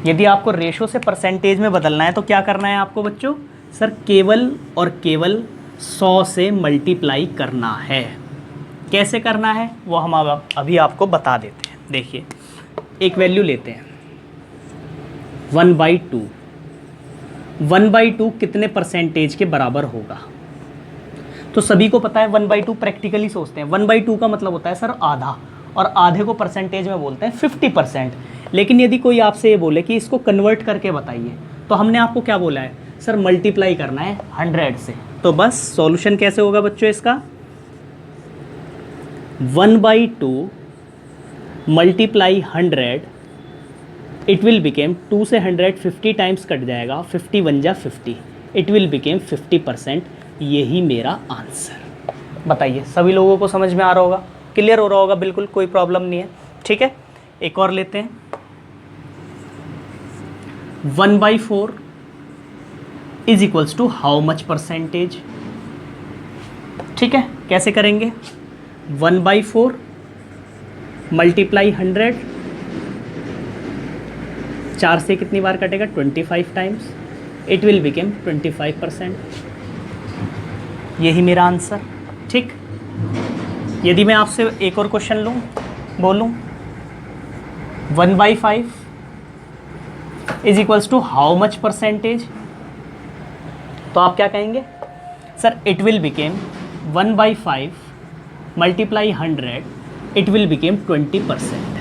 यदि आपको रेशो से परसेंटेज में बदलना है तो क्या करना है आपको बच्चों? सर केवल और केवल 100 से मल्टीप्लाई करना है। कैसे करना है वो हम अभी आपको बता देते हैं। देखिए, एक वैल्यू लेते हैं 1/2। 1/2 कितने परसेंटेज के बराबर होगा? तो सभी को पता है 1/2 प्रैक्टिकली सोचते हैं। 1/2 का मतलब होता है सर आधा, और आधे को परसेंटेज में बोलते हैं 50%। लेकिन यदि कोई आपसे ये बोले कि इसको कन्वर्ट करके बताइए, तो हमने आपको क्या बोला है? सर मल्टीप्लाई करना है 100 से। तो बस सॉल्यूशन कैसे होगा बच्चों इसका? 1/2 मल्टीप्लाई 100, इट विल बिकेम 2 से 100 50 टाइम्स कट जाएगा, 50 1 जा 50, इट विल बिकेम 50%। यही मेरा आंसर। बताइए सभी लोगों को समझ में आ रहा होगा, क्लियर हो रहा होगा, बिल्कुल कोई प्रॉब्लम नहीं है। ठीक है, एक और लेते हैं 1/4 is equals to how much percentage. ठीक है, कैसे करेंगे? 1/4 मल्टीप्लाई 100, 4 से कितनी बार कटेगा? 25 टाइम्स, इट विल बिकेम 25%। यही मेरा आंसर। ठीक, यदि मैं आपसे एक और क्वेश्चन लूँ, बोलूँ 1/5 is equals to how much percentage, तो आप क्या कहेंगे? Sir it will become 1/5 multiply 100, it will become 20%।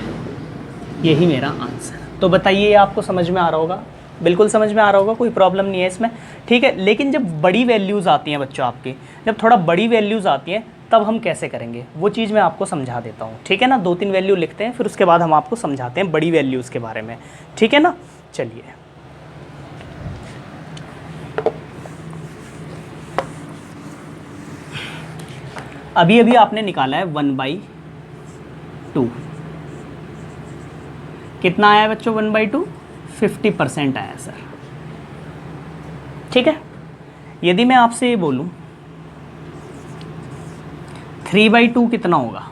यही मेरा आंसर। तो बताइए, आपको समझ में आ रहा होगा? बिल्कुल समझ में आ रहा होगा, कोई प्रॉब्लम नहीं है इसमें। ठीक है, लेकिन जब बड़ी वैल्यूज़ आती हैं बच्चों आपकी, जब थोड़ा बड़ी वैल्यूज़ आती हैं तब हम कैसे करेंगे वो चीज़ मैं आपको समझा देता हूँ। ठीक है ना, 2-3 वैल्यू लिखते हैं, फिर उसके बाद हम आपको समझाते हैं बड़ी वैल्यूज़ के बारे में। ठीक है ना, चलिए। अभी अभी आपने निकाला है 1/2, कितना आया बच्चों? 1/2 50% आया सर। ठीक है, यदि मैं आपसे ये बोलूं 3/2 कितना होगा,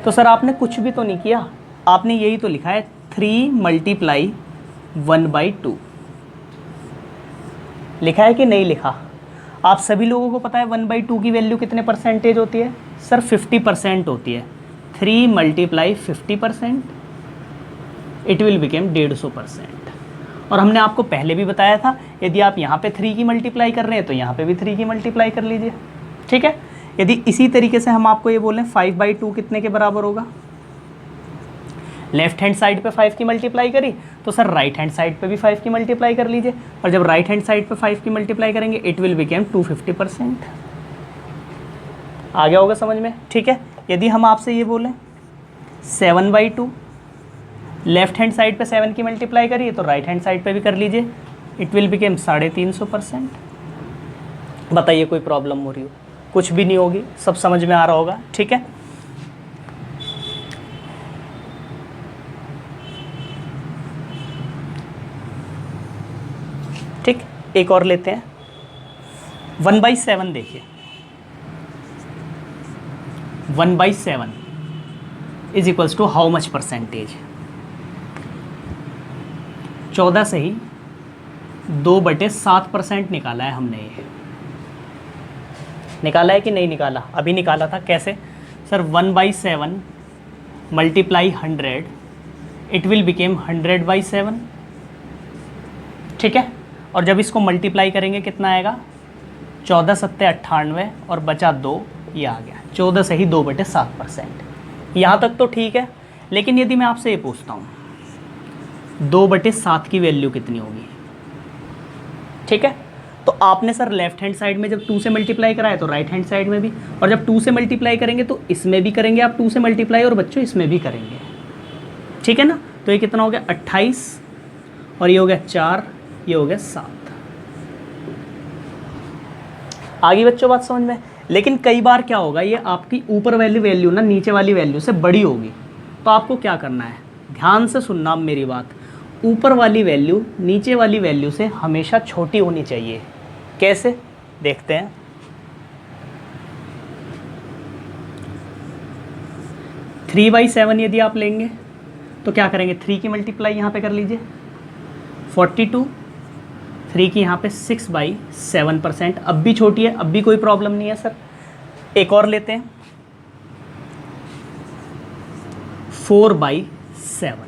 तो सर आपने कुछ भी तो नहीं किया, आपने यही तो लिखा है 3 × 1/2। लिखा है कि नहीं लिखा? आप सभी लोगों को पता है 1/2 की वैल्यू कितने परसेंटेज होती है? सर 50% होती है। 3 × 50%, इट विल बिकेम 150%। और हमने आपको पहले भी बताया था, यदि आप यहाँ पे 3 की मल्टीप्लाई कर रहे हैं तो यहाँ पे भी 3 की मल्टीप्लाई कर लीजिए। ठीक है, यदि इसी तरीके से हम आपको ये बोलें 5/2 कितने के बराबर होगा? लेफ्ट हैंड साइड पे 5 की मल्टीप्लाई करी तो सर राइट हैंड साइड पे भी 5 की मल्टीप्लाई कर लीजिए, और जब राइट हैंड साइड पे 5 की मल्टीप्लाई करेंगे इट विल बिकेम 250%। आ गया होगा समझ में? ठीक है, यदि हम आपसे ये बोलें 7/2, लेफ्ट हैंड साइड पे 7 की मल्टीप्लाई करिए तो राइट हैंड साइड पे भी कर लीजिए, इट विल बिकेम 350%। बताइए, कोई प्रॉब्लम हो रही हो? कुछ भी नहीं होगी, सब समझ में आ रहा होगा। ठीक है, ठीक, एक और लेते हैं 1/7। देखिए 1/7 is equals to how much percentage? 14 से ही 2/7% निकाला है हमने। ये निकाला है कि नहीं निकाला? अभी निकाला था। कैसे sir? 1/7 multiply 100, it will became 100/7। ठीक है, और जब इसको मल्टीप्लाई करेंगे कितना आएगा? 14 सत्ते 98 और बचा 2, ये आ गया 14 से ही 2/7%। यहाँ तक तो ठीक है, लेकिन यदि मैं आपसे ये पूछता हूँ 2/7 की वैल्यू कितनी होगी? ठीक है, तो आपने सर लेफ्ट हैंड साइड में जब 2 से मल्टीप्लाई कराया तो राइट हैंड साइड में भी, और जब 2 से मल्टीप्लाई करेंगे तो इसमें भी करेंगे आप 2 से मल्टीप्लाई, और बच्चों इसमें भी करेंगे। ठीक है ना, तो ये कितना हो गया? 28, और ये हो गया 4, ये हो गया 7। आगे बच्चों बात समझ में? लेकिन कई बार क्या होगा, ये आपकी ऊपर वाली वैल्यू ना नीचे वाली वैल्यू से बड़ी होगी, तो आपको क्या करना है? ध्यान से सुनना अब मेरी बात। ऊपर वाली वैल्यू नीचे वाली वैल्यू से हमेशा छोटी होनी चाहिए। कैसे? देखते हैं। 3/7 यदि आप लेंगे तो क्या करेंगे? 3 की मल्टीप्लाई यहाँ पे कर लीजिए 42, 3 की यहाँ पे 6/7%। अब भी छोटी है, अब भी कोई प्रॉब्लम नहीं है सर। एक और लेते हैं 4/7।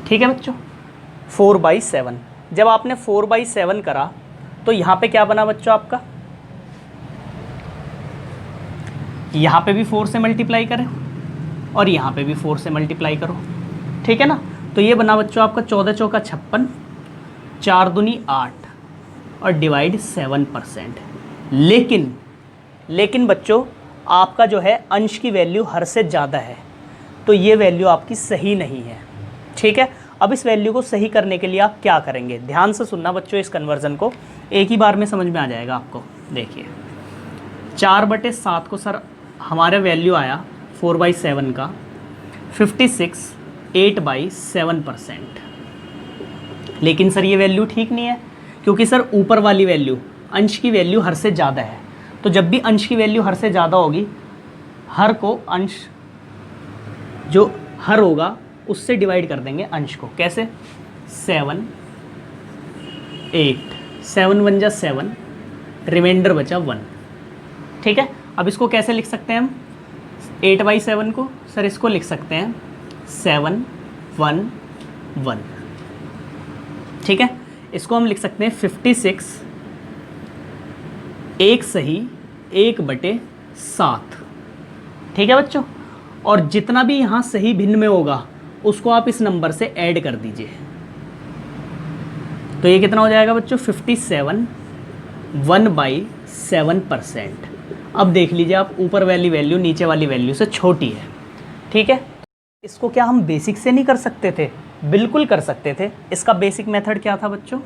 ठीक है बच्चों, 4/7। जब आपने 4/7 करा तो यहाँ पे क्या बना बच्चों आपका? यहाँ पे भी 4 से मल्टीप्लाई करें और यहाँ पे भी 4 से मल्टीप्लाई करो। ठीक है ना, तो ये बना बच्चों आपका 14 चौका 56, 4 दूनी 8 और डिवाइड 7%। लेकिन बच्चों आपका जो है अंश की वैल्यू हर से ज़्यादा है, तो ये वैल्यू आपकी सही नहीं है। ठीक है, अब इस वैल्यू को सही करने के लिए आप क्या करेंगे? ध्यान से सुनना बच्चों, इस कन्वर्जन को एक ही बार में समझ में आ जाएगा आपको। देखिए 4/7 को सर हमारा वैल्यू आया 4/7 का 56, 8/7%। लेकिन सर ये वैल्यू ठीक नहीं है, क्योंकि सर ऊपर वाली वैल्यू अंश की वैल्यू हर से ज़्यादा है। तो जब भी अंश की वैल्यू हर से ज़्यादा होगी, हर को अंश जो हर होगा उससे डिवाइड कर देंगे अंश को। कैसे? 7 8, 7 1 जा 7, रिमाइंडर बचा 1। ठीक है, अब इसको कैसे लिख सकते हैं हम? 8/7 को सर इसको लिख सकते हैं 7 1 1। ठीक है, इसको हम लिख सकते हैं 56 1 सही 1/7। ठीक है बच्चों, और जितना भी यहाँ सही भिन्न में होगा उसको आप इस नंबर से ऐड कर दीजिए। तो ये कितना हो जाएगा बच्चों? 57 1/7%। अब देख लीजिए आप, ऊपर वाली वैल्यू नीचे वाली वैल्यू से छोटी है। ठीक है, इसको क्या हम बेसिक से नहीं कर सकते थे? बिल्कुल कर सकते थे। इसका बेसिक मेथड क्या था बच्चों?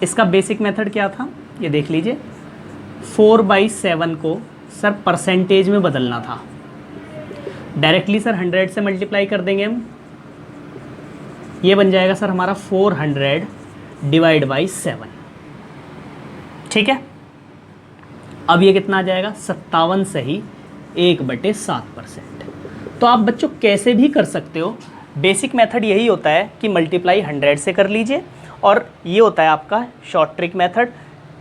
इसका बेसिक मेथड क्या था? ये देख लीजिए, 4/7 को सर परसेंटेज में बदलना था। डायरेक्टली सर 100 से मल्टीप्लाई कर देंगे हम, ये बन जाएगा सर हमारा 400 / 7। ठीक है, अब ये कितना आ जाएगा? 57 सही 1/7%। तो आप बच्चों कैसे भी कर सकते हो, बेसिक मेथड यही होता है कि मल्टीप्लाई 100 से कर लीजिए, और ये होता है आपका शॉर्ट ट्रिक मेथड।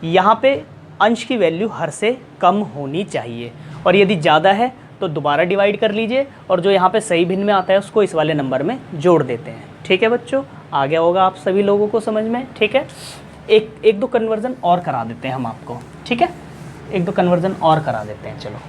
यहाँ पे अंश की वैल्यू हर से कम होनी चाहिए, और यदि ज़्यादा है तो दोबारा डिवाइड कर लीजिए, और जो यहाँ पे सही भिन्न में आता है उसको इस वाले नंबर में जोड़ देते हैं। ठीक है बच्चों, आ गया होगा आप सभी लोगों को समझ में। ठीक है, एक दो कन्वर्जन और करा देते हैं हम आपको। ठीक है, एक दो कन्वर्जन और करा देते हैं, चलो।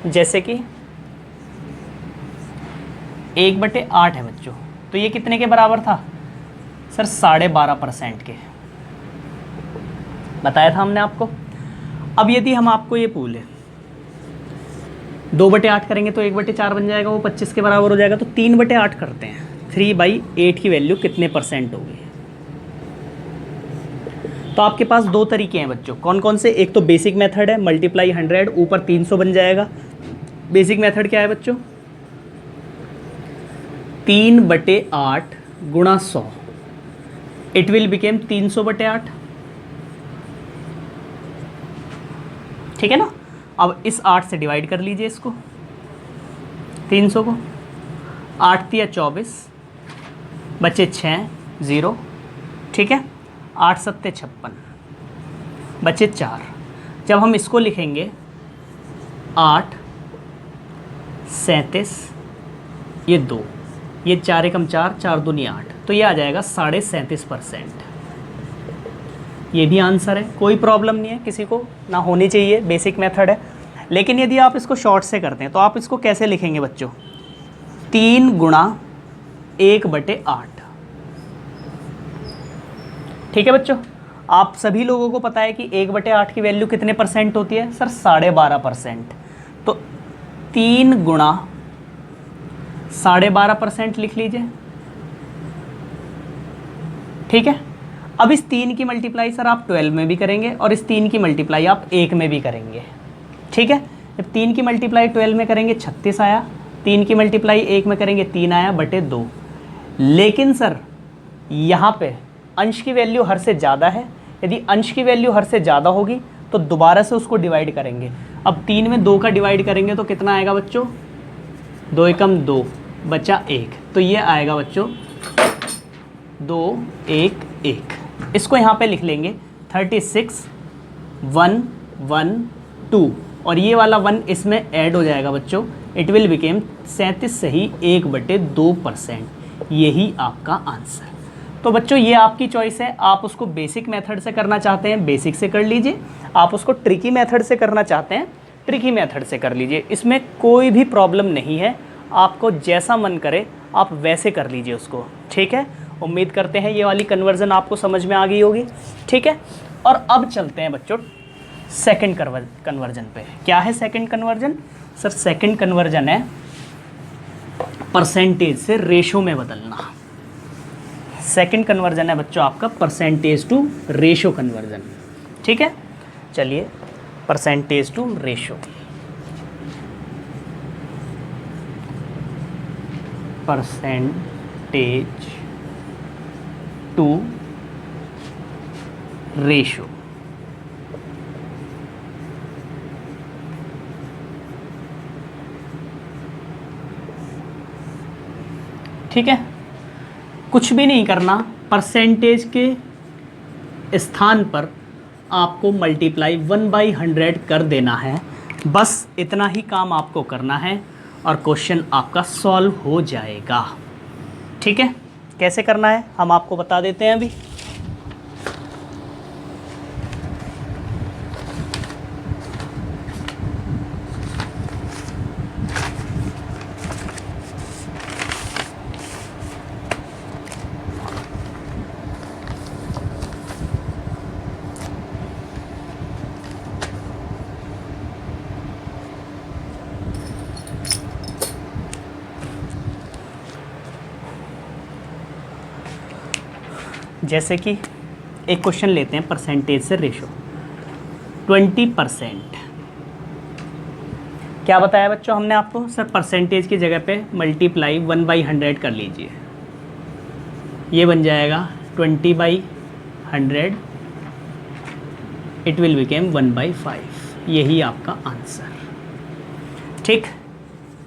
जैसे कि 1/8 है बच्चों, तो ये कितने के बराबर था सर? 12.5% के, बताया था हमने आपको। अब यदि हम आपको ये पूछे 2/8 करेंगे तो 1/4 बन जाएगा, वो 25 के बराबर हो जाएगा। तो 3/8 करते हैं, 3/8 की वैल्यू कितने परसेंट होगी? तो आपके पास दो तरीके हैं बच्चों। कौन कौन से? एक तो बेसिक मेथड है, मल्टीप्लाई 100 ऊपर 300 बन जाएगा। बेसिक मेथड क्या है बच्चों? 3/8 गुणा 100, इट विल बिकेम 300/8। ठीक है ना, अब इस 8 से डिवाइड कर लीजिए इसको, 300 को। 8 तिया 24, बचे 6 0। ठीक है, 8 सत्ते 56, बचे 4। जब हम इसको लिखेंगे 8 37, ये 2, ये 4 एकम 4, 4 दूनी 8, तो ये आ जाएगा 37.5%। ये भी आंसर है, कोई प्रॉब्लम नहीं है, किसी को ना होनी चाहिए, बेसिक मेथड है। लेकिन यदि आप इसको शॉर्ट से करते हैं तो आप इसको कैसे लिखेंगे बच्चों? 3 गुणा 1/8। ठीक है बच्चों, आप सभी लोगों को पता है कि 1/8 की वैल्यू कितने परसेंट होती है सर? 12.5%। तो 3 गुणा 12.5% लिख लीजिए। ठीक है, अब इस 3 की मल्टीप्लाई सर आप 12 में भी करेंगे, और इस 3 की मल्टीप्लाई आप 1 में भी करेंगे। ठीक है, जब 3 की मल्टीप्लाई 12 में करेंगे 36 आया, 3 की मल्टीप्लाई 1 में करेंगे 3 आया बटे 2। लेकिन सर यहाँ पे अंश की वैल्यू हर से ज़्यादा है, यदि अंश की वैल्यू हर से ज़्यादा होगी तो दोबारा से उसको डिवाइड करेंगे। अब 3 में 2 का डिवाइड करेंगे तो कितना आएगा बच्चों? 2 एकम 2, बचा 1, तो ये आएगा बच्चों 2 1 1। इसको यहाँ पे लिख लेंगे 36 1 1 2, और ये वाला 1 इसमें ऐड हो जाएगा बच्चों, इट विल बिकेम 37 सही 1/2%। यही आपका आंसर। तो बच्चों ये आपकी चॉइस है, आप उसको बेसिक मेथड से करना चाहते हैं बेसिक से कर लीजिए, आप उसको ट्रिकी मेथड से करना चाहते हैं ट्रिकी मेथड से कर लीजिए, इसमें कोई भी प्रॉब्लम नहीं है। आपको जैसा मन करे आप वैसे कर लीजिए उसको। ठीक है, उम्मीद करते हैं ये वाली कन्वर्जन आपको समझ में आ गई होगी। ठीक है, और अब चलते हैं बच्चों सेकंड कन्वर्जन पे। क्या है second conversion sir? Second conversion है परसेंटेज से रेशो में बदलना। सेकंड कन्वर्जन है बच्चों आपका परसेंटेज टू रेशो कन्वर्जन। ठीक है, चलिए percentage to ratio, percentage to ratio. ठीक है, कुछ भी नहीं करना, परसेंटेज के स्थान पर आपको मल्टीप्लाई 1/100 कर देना है। बस इतना ही काम आपको करना है और क्वेश्चन आपका सॉल्व हो जाएगा। ठीक है, कैसे करना है हम आपको बता देते हैं अभी। जैसे कि एक क्वेश्चन लेते हैं परसेंटेज से रेशो, 20%। क्या बताया बच्चों हमने आपको? सर परसेंटेज की जगह पे मल्टीप्लाई 1/100 कर लीजिए, ये बन जाएगा 20/100, इट विल बिकेम 1/5। यही आपका आंसर। ठीक,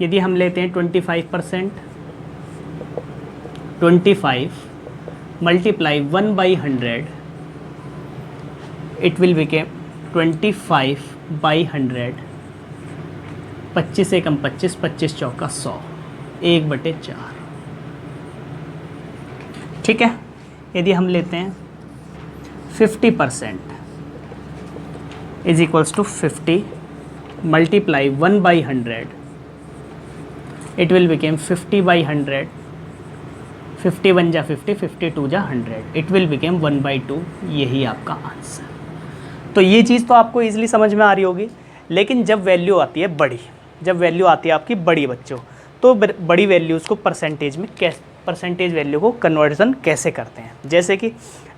यदि हम लेते हैं 25%, 25 मल्टीप्लाई 1/100, इट विल बिकेम 25/100। 25 एकम 25, 25 चौका 100, 1/4। ठीक है, यदि हम लेते हैं 50% is equals to 50 multiply 1/100, it will become 50/100। 50 1 जा 50, 52 जा 100, इट विल बिकेम 1/2। यही आपका आंसर। तो ये चीज़ तो आपको ईजिली समझ में आ रही होगी, लेकिन जब वैल्यू आती है बड़ी, जब वैल्यू आती है आपकी बड़ी बच्चों, तो बड़ी वैल्यूज़ को परसेंटेज में कैसे, परसेंटेज वैल्यू को कन्वर्जन कैसे करते हैं। जैसे कि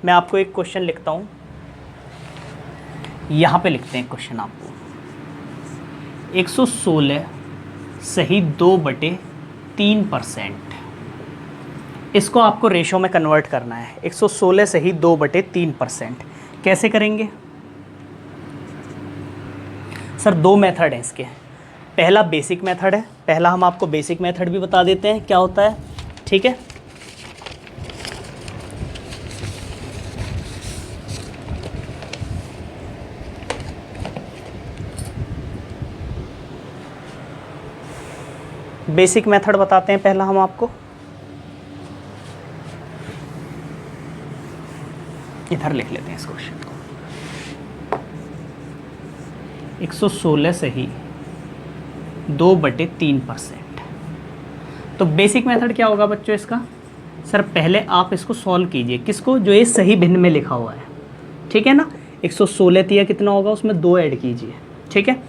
मैं आपको एक क्वेश्चन लिखता हूँ, यहाँ पे लिखते हैं क्वेश्चन आपको, 116 सही 2/3%। इसको आपको रेशो में कन्वर्ट करना है। 116 सही 2/3%। कैसे करेंगे सर? दो मेथड हैं इसके। पहला बेसिक मेथड है, पहला हम आपको बेसिक मेथड भी बता देते हैं क्या होता है। ठीक है, बेसिक मेथड बताते हैं पहला हम आपको। इधर लिख लेते हैं इस क्वेश्चन को, 116 सही 2/3%। तो बेसिक मेथड क्या होगा बच्चों इसका? सर पहले आप इसको सॉल्व कीजिए, किसको? जो ये सही भिन्न में लिखा हुआ है। ठीक है ना, 116 तिया कितना होगा, उसमें 2 ऐड कीजिए। ठीक है,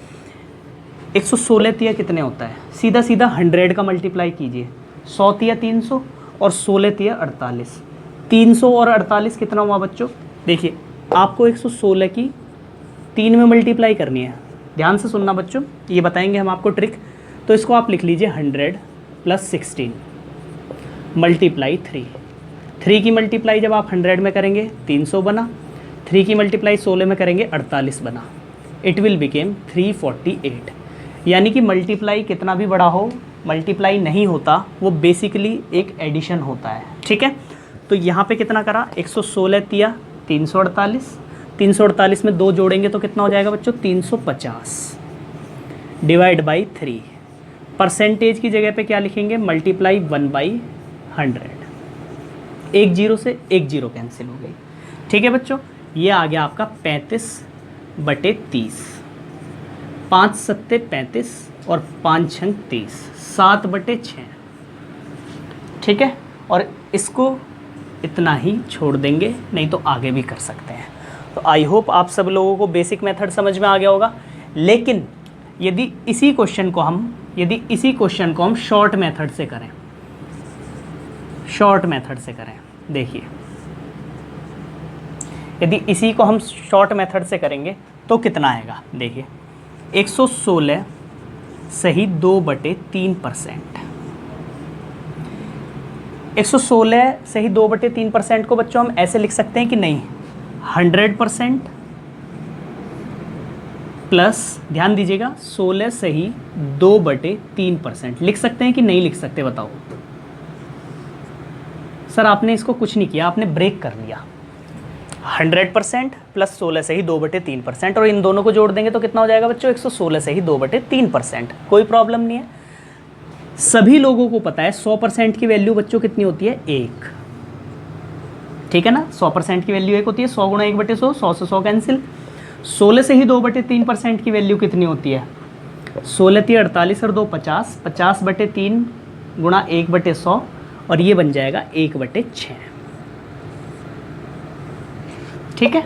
116 तिया कितने होता है? सीधा सीधा 100 का मल्टीप्लाई कीजिए। 100 तिया 300 और 16 तिया 48। 300 और 48 कितना हुआ बच्चों? देखिए, आपको 116 की 3 में मल्टीप्लाई करनी है। ध्यान से सुनना बच्चों, ये बताएंगे हम आपको ट्रिक। तो इसको आप लिख लीजिए 100 + 16 मल्टीप्लाई 3। 3 की मल्टीप्लाई जब आप 100 में करेंगे 300 बना, 3 की मल्टीप्लाई 16 में करेंगे 48 बना। It will became 348। यानी कि मल्टीप्लाई कितना भी बड़ा हो, मल्टीप्लाई नहीं होता, वो बेसिकली एक एडिशन होता है। ठीक है, तो यहाँ पे कितना करा? 116 तिया 348, 348 में 2 जोड़ेंगे तो कितना हो जाएगा बच्चों? 350 डिवाइड बाई 3। परसेंटेज की जगह पे क्या लिखेंगे? मल्टीप्लाई 1/100। एक जीरो से एक जीरो कैंसिल हो गई। ठीक है बच्चों, ये आ गया आपका 35/30। 5 सत्ते 35 और 5 छंग 30, 7/6। ठीक है, और इसको इतना ही छोड़ देंगे, नहीं तो आगे भी कर सकते हैं। तो आई होप आप सब लोगों को बेसिक मेथड समझ में आ गया होगा। लेकिन यदि इसी क्वेश्चन को हम शॉर्ट मेथड से करें, शॉर्ट मेथड से करें, देखिए, यदि इसी को हम शॉर्ट मेथड से करेंगे तो कितना आएगा, देखिए 116 सही 2/3%। 116 सही 2/3% को बच्चों हम ऐसे लिख सकते हैं कि नहीं, 100% प्लस, ध्यान दीजिएगा, 16 सही 2/3% लिख सकते हैं कि नहीं लिख सकते, बताओ। सर आपने इसको कुछ नहीं किया, आपने ब्रेक कर लिया। 100% प्लस 16 सही 2/3%, और इन दोनों को जोड़ देंगे तो कितना हो जाएगा बच्चों, 116 सही 2/3%। कोई प्रॉब्लम नहीं है। सभी लोगों को पता है 100% की वैल्यू बच्चों कितनी होती है, 1। ठीक है ना, 100% की वैल्यू 1 होती है। 100 गुणा 1/100, 100 से 100 कैंसिल। 16 से ही 2/3% की वैल्यू कितनी होती है, 16 × 48 और 2 50, 50/3 गुणा 1/100, और ये बन जाएगा 1/6। ठीक है,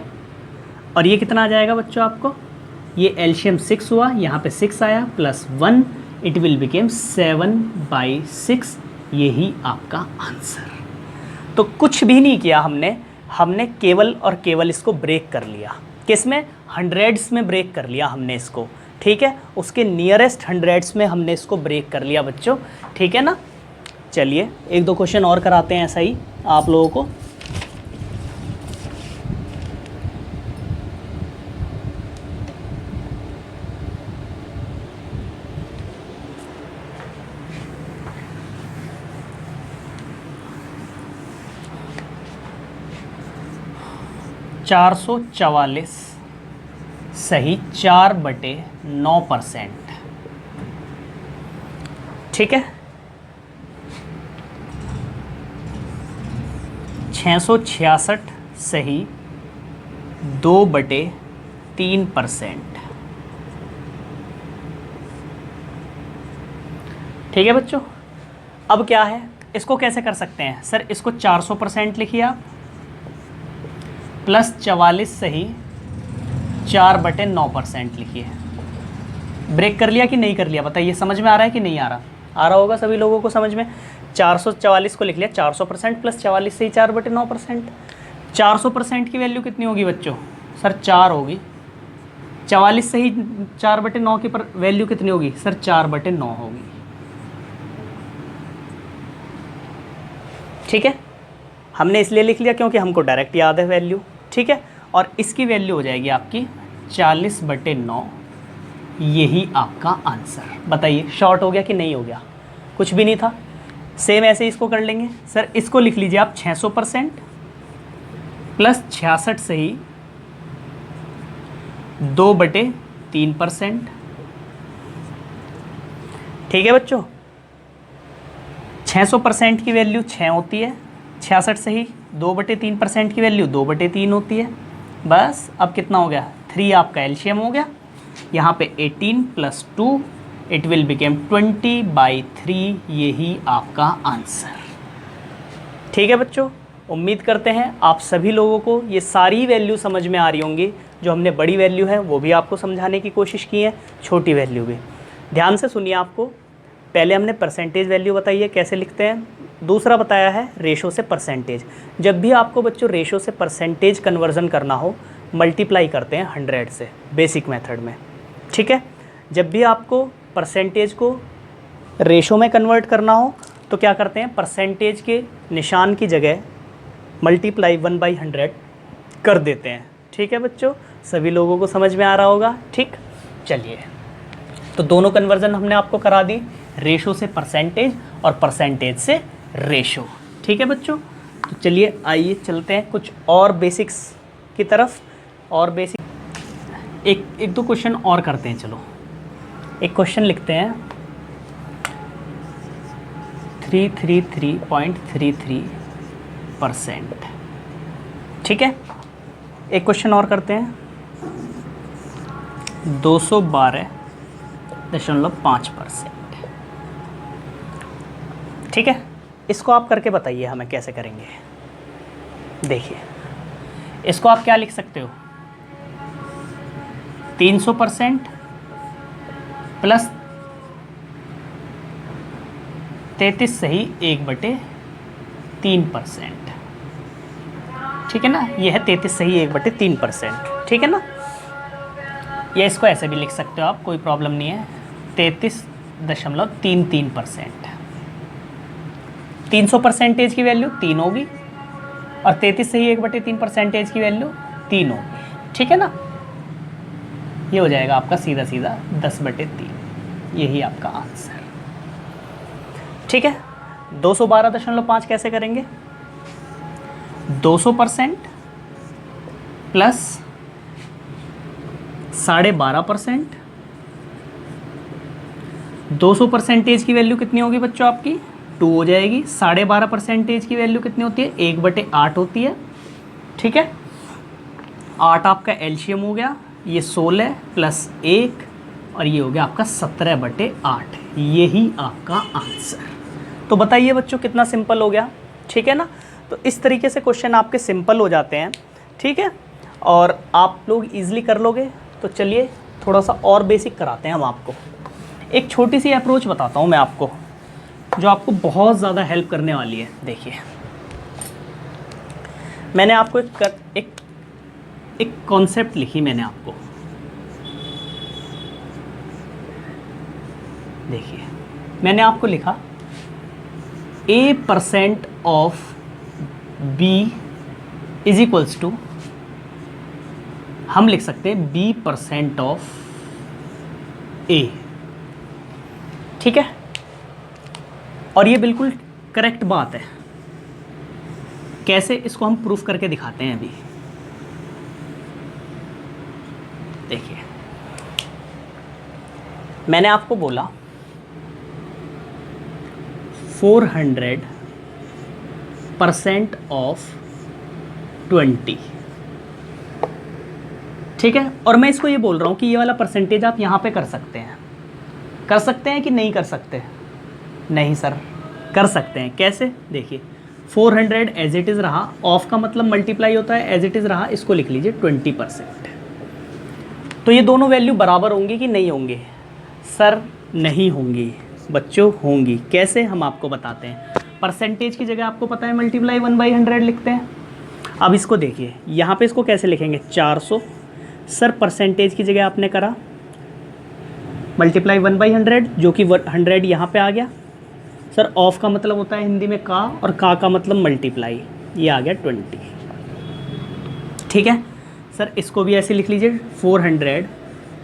और ये कितना आ जाएगा बच्चों आपको, ये एलसीएम 6 हुआ, यहाँ पे 6 आया प्लस 1, इट विल बिकेम 7/6। यही आपका आंसर। तो कुछ भी नहीं किया हमने केवल और केवल इसको ब्रेक कर लिया। किसमें, हंड्रेड्स में ब्रेक कर लिया हमने इसको। ठीक है, उसके नियरेस्ट हंड्रेड्स में हमने इसको ब्रेक कर लिया बच्चों। ठीक है ना, चलिए 1-2 क्वेश्चन और कराते हैं ऐसा ही आप लोगों को। $444 सही 4/9%। ठीक है, 666 सही 2/3%। ठीक है बच्चों, अब क्या है, इसको कैसे कर सकते हैं सर, इसको 400% लिखिए आप, प्लस 44 सही 4/9% लिखिए। ब्रेक कर लिया कि नहीं कर लिया, बताइए, समझ में आ रहा है कि नहीं आ रहा, आ रहा होगा सभी लोगों को समझ में। 444 को लिख लिया 400% प्लस 44 से ही 4/9%। 400% की वैल्यू कितनी होगी बच्चों, सर 4 होगी। 44 से ही 4/9 की वैल्यू कितनी होगी सर, 4/9 होगी। ठीक है, हमने इसलिए लिख लिया क्योंकि हमको डायरेक्ट याद है वैल्यू। ठीक है, और इसकी वैल्यू हो जाएगी आपकी 40/9। यही आपका आंसर। बताइए शॉर्ट हो गया कि नहीं हो गया, कुछ भी नहीं था। सेम ऐसे इसको कर लेंगे सर, इसको लिख लीजिए आप 600% प्लस 66 से ही 2/3%। ठीक है बच्चों, 600% की वैल्यू 6 होती है, 66 से ही 2/3% की वैल्यू 2/3 होती है। बस अब कितना हो गया, 3 आपका एलसीएम हो गया। यहाँ पे 18 + 2 इट विल बिकेम 20/3। यही आपका आंसर। ठीक है बच्चों, उम्मीद करते हैं आप सभी लोगों को ये सारी वैल्यू समझ में आ रही होंगी। जो हमने बड़ी वैल्यू है वो भी आपको समझाने की कोशिश की है, छोटी वैल्यू भी। ध्यान से सुनिए, आपको पहले हमने परसेंटेज वैल्यू बताई है कैसे लिखते हैं, दूसरा बताया है रेशो से परसेंटेज। जब भी आपको बच्चों रेशो से परसेंटेज कन्वर्जन करना हो, मल्टीप्लाई करते हैं 100 से, बेसिक मेथड में। ठीक है, जब भी आपको परसेंटेज को रेशो में कन्वर्ट करना हो तो क्या करते हैं, परसेंटेज के निशान की जगह मल्टीप्लाई 1/100 कर देते हैं। ठीक है बच्चों, सभी लोगों को समझ में आ रहा होगा। ठीक, चलिए, तो दोनों कन्वर्जन हमने आपको करा दी, रेशो से परसेंटेज और परसेंटेज से रेशो। ठीक है बच्चों, तो चलिए आइए चलते हैं कुछ और बेसिक्स की तरफ। और बेसिक एक दो क्वेश्चन और करते हैं। चलो एक क्वेश्चन लिखते हैं, 333.33%। ठीक है, एक क्वेश्चन और करते हैं, 212.5%। ठीक है, इसको आप करके बताइए हमें कैसे करेंगे। देखिए, इसको आप क्या लिख सकते हो, 300% प्लस 33 सही 1/3%। ठीक है ना, ये है 33 सही 1/3%। ठीक है ना, या इसको ऐसे भी लिख सकते हो आप, कोई प्रॉब्लम नहीं है। 33.33%। 300% की वैल्यू 3 होगी और 33 से ही 1/3% की वैल्यू 3 होगी, ठीक है ना। ये हो जाएगा आपका सीधा सीधा 10/3, यही आपका आंसर, ठीक है। 212.5 कैसे करेंगे? 200% प्लस 12.5%। 200% की वैल्यू कितनी होगी बच्चों आपकी? 2 हो जाएगी। 12.5% की वैल्यू कितनी होती है? 1/8 होती है, ठीक है। 8 आपका एलसीएम हो गया, ये 16 प्लस 1 और ये हो गया आपका 17/8, यही आपका आंसर। तो बताइए बच्चों कितना सिंपल हो गया, ठीक है ना। तो इस तरीके से क्वेश्चन आपके सिंपल हो जाते हैं, ठीक है, और आप लोग इजीली कर लोगे। तो चलिए थोड़ा सा और बेसिक कराते हैं हम आपको। एक छोटी सी अप्रोच बताता हूँ मैं आपको, जो आपको बहुत ज़्यादा हेल्प करने वाली है। देखिए, मैंने आपको एक कॉन्सेप्ट लिखी मैंने आपको, देखिए मैंने आपको लिखा A% of B is equals to, हम लिख सकते हैं B% ऑफ A, ठीक है। और ये बिल्कुल करेक्ट बात है। कैसे, इसको हम प्रूफ करके दिखाते हैं अभी। देखिए, मैंने आपको बोला 400% ऑफ 20, ठीक है। और मैं इसको ये बोल रहा हूँ कि ये वाला परसेंटेज आप यहाँ पे कर सकते हैं। कर सकते हैं कि नहीं कर सकते? नहीं सर, कर सकते हैं। कैसे? देखिए, 400 एज इट इज़ रहा, ऑफ का मतलब मल्टीप्लाई होता है, एज इट इज़ रहा, इसको लिख लीजिए 20%। तो ये दोनों वैल्यू बराबर होंगी कि नहीं होंगे? सर नहीं होंगी बच्चों, होंगी। कैसे, हम आपको बताते हैं। परसेंटेज की जगह आपको पता है मल्टीप्लाई 1/100 लिखते हैं। अब इसको देखिए, यहाँ पे इसको कैसे लिखेंगे? 400। सर परसेंटेज की जगह आपने करा मल्टीप्लाई 1/100, जो कि 100 यहाँ पे आ गया। सर ऑफ का मतलब होता है हिंदी में का, और का मतलब मल्टीप्लाई, ये आ गया 20, ठीक है। सर इसको भी ऐसे लिख लीजिए, 400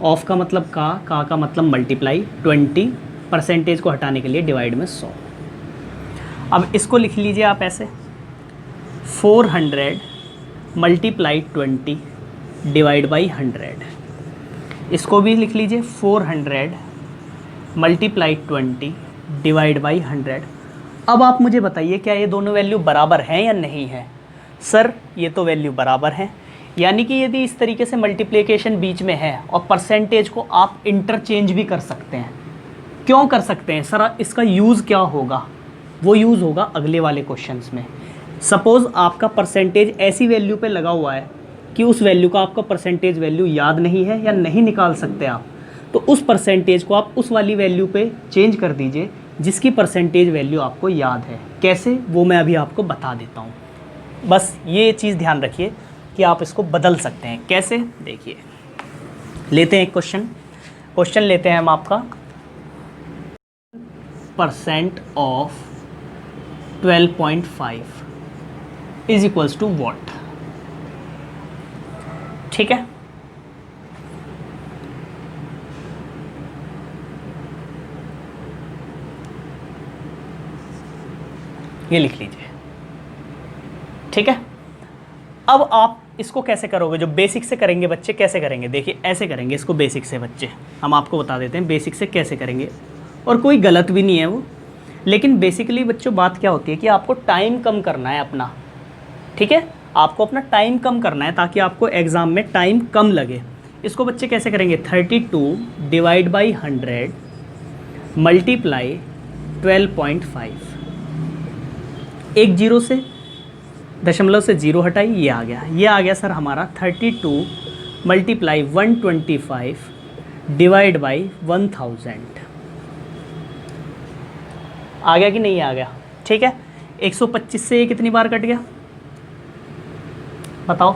ऑफ का मतलब का मतलब मल्टीप्लाई, 20 परसेंटेज को हटाने के लिए डिवाइड में 100। अब इसको लिख लीजिए आप ऐसे, 400 मल्टीप्लाई 20 डिवाइड बाई 100। इसको भी लिख लीजिए, 400 मल्टीप्लाई 20 डिवाइड बाई 100। अब आप मुझे बताइए, क्या ये दोनों वैल्यू बराबर हैं या नहीं है? सर ये तो वैल्यू बराबर हैं, यानी कि यदि इस तरीके से मल्टीप्लिकेशन बीच में है और परसेंटेज को आप इंटरचेंज भी कर सकते हैं। क्यों कर सकते हैं सर? इसका यूज़ क्या होगा? वो यूज़ होगा अगले वाले क्वेश्चंस में। सपोज़ आपका परसेंटेज ऐसी वैल्यू पे लगा हुआ है कि उस वैल्यू का आपका परसेंटेज वैल्यू याद नहीं है या नहीं निकाल सकते आप, तो उस परसेंटेज को आप उस वाली वैल्यू पे चेंज कर दीजिए जिसकी परसेंटेज वैल्यू आपको याद है। कैसे, वो मैं अभी आपको बता देता हूँ। बस ये चीज़ ध्यान रखिए कि आप इसको बदल सकते हैं। कैसे? देखिए, लेते हैं एक क्वेश्चन लेते हैं हम आपका, % of 12.5 is equals to what, ठीक है। ये लिख लीजिए, ठीक है। अब आप इसको कैसे करोगे? जो बेसिक से करेंगे बच्चे, कैसे करेंगे? देखिए ऐसे करेंगे इसको बेसिक से बच्चे, हम आपको बता देते हैं बेसिक से कैसे करेंगे, और कोई गलत भी नहीं है वो। लेकिन बेसिकली बच्चों बात क्या होती है कि आपको टाइम कम करना है अपना, ठीक है। आपको अपना टाइम कम करना है ताकि आपको एग्ज़ाम में टाइम कम लगे। इसको बच्चे कैसे करेंगे? 32 डिवाइड बाई 100 मल्टीप्लाई 12.5। एक जीरो से, दशमलव से जीरो हटाई, ये आ गया सर हमारा 32 मल्टीप्लाई 125 डिवाइड बाई 1000। आ गया कि नहीं आ गया? ठीक है। 125 से ये कितनी बार कट गया बताओ?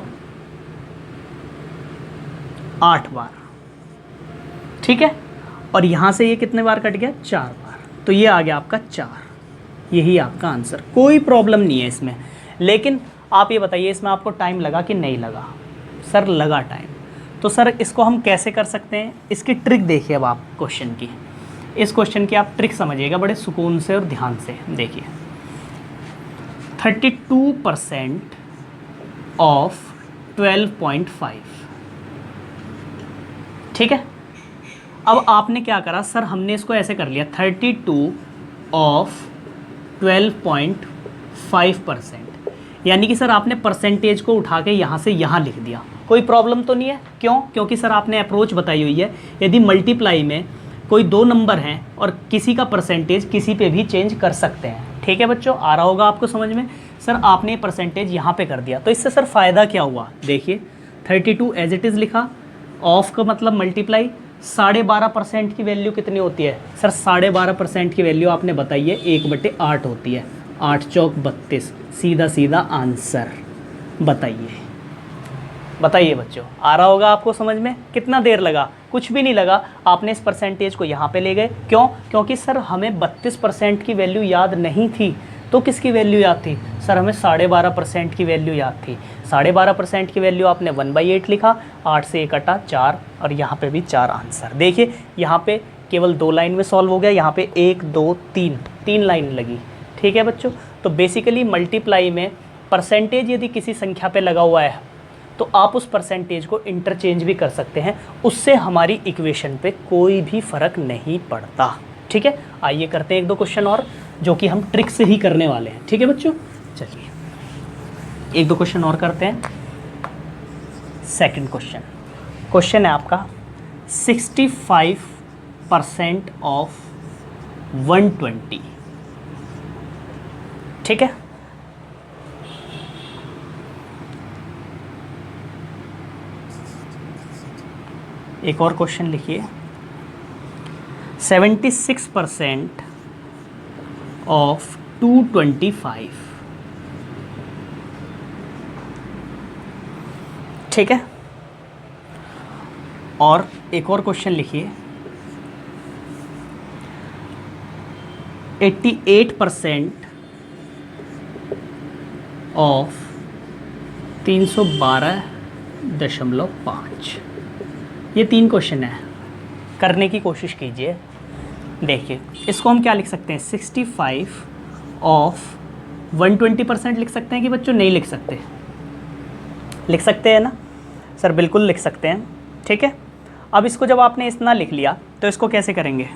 8 बार, ठीक है, और यहाँ से ये कितने बार कट गया, 4 बार, तो ये आ गया आपका 4। यही आपका आंसर, कोई प्रॉब्लम नहीं है इसमें। लेकिन आप ये बताइए इसमें आपको टाइम लगा कि नहीं लगा? सर लगा टाइम। तो सर इसको हम कैसे कर सकते हैं, इसकी ट्रिक देखिए अब आप क्वेश्चन की, इस क्वेश्चन की आप ट्रिक समझिएगा बड़े सुकून से और ध्यान से। देखिए 32% ऑफ 12.5, ठीक है। अब आपने क्या करा सर, हमने इसको ऐसे कर लिया 32 ऑफ 12.5%, यानी कि सर आपने परसेंटेज को उठा के यहाँ से यहाँ लिख दिया। कोई प्रॉब्लम तो नहीं है, क्यों? क्योंकि सर आपने अप्रोच बताई हुई है, यदि मल्टीप्लाई में कोई दो नंबर हैं और किसी का परसेंटेज किसी पे भी चेंज कर सकते हैं। ठीक है बच्चों, आ रहा होगा आपको समझ में। सर आपने परसेंटेज यहाँ पे कर दिया, तो इससे सर फ़ायदा क्या हुआ? देखिए 32 एज इट इज़ लिखा, ऑफ का मतलब मल्टीप्लाई, 12.5% की वैल्यू कितनी होती है? सर 12.5% की वैल्यू आपने बताई है 1/8 होती है, 8 चौक 32, सीधा सीधा आंसर। बताइए बच्चों, आ रहा होगा आपको समझ में? कितना देर लगा? कुछ भी नहीं लगा, आपने इस परसेंटेज को यहाँ पे ले गए। क्यों? क्योंकि सर हमें 32% की वैल्यू याद नहीं थी, तो किसकी वैल्यू याद थी? सर हमें 12.5% की वैल्यू याद थी। 12.5% की वैल्यू आपने 1/8 लिखा, 8 से 1 कटा 4, और यहाँ पे भी 4 आंसर। देखिए यहाँ पे केवल 2 लाइन में सॉल्व हो गया, यहाँ पे 1 2 3 लाइन लगी। ठीक है बच्चों, तो बेसिकली मल्टीप्लाई में परसेंटेज यदि किसी संख्या पे लगा हुआ है तो आप उस परसेंटेज को इंटरचेंज भी कर सकते हैं, उससे हमारी इक्वेशन पे कोई भी फ़र्क नहीं पड़ता। ठीक है, आइए करते हैं 1-2 क्वेश्चन और, जो कि हम ट्रिक से ही करने वाले हैं। ठीक है बच्चों, चलिए 1-2 क्वेश्चन और करते हैं। सेकंड क्वेश्चन है आपका 65% ऑफ 120। ठीक है, एक और क्वेश्चन लिखिए 76% ऑफ 225। ठीक है, और एक और क्वेश्चन लिखिए 88% ऑफ 312.5। ये 3 क्वेश्चन है, करने की कोशिश कीजिए। देखिए इसको हम क्या लिख सकते हैं, 65 ऑफ 120% लिख सकते हैं कि बच्चों नहीं लिख सकते? लिख सकते हैं ना सर? बिल्कुल लिख सकते हैं। ठीक है, अब इसको जब आपने इतना लिख लिया तो इसको कैसे करेंगे?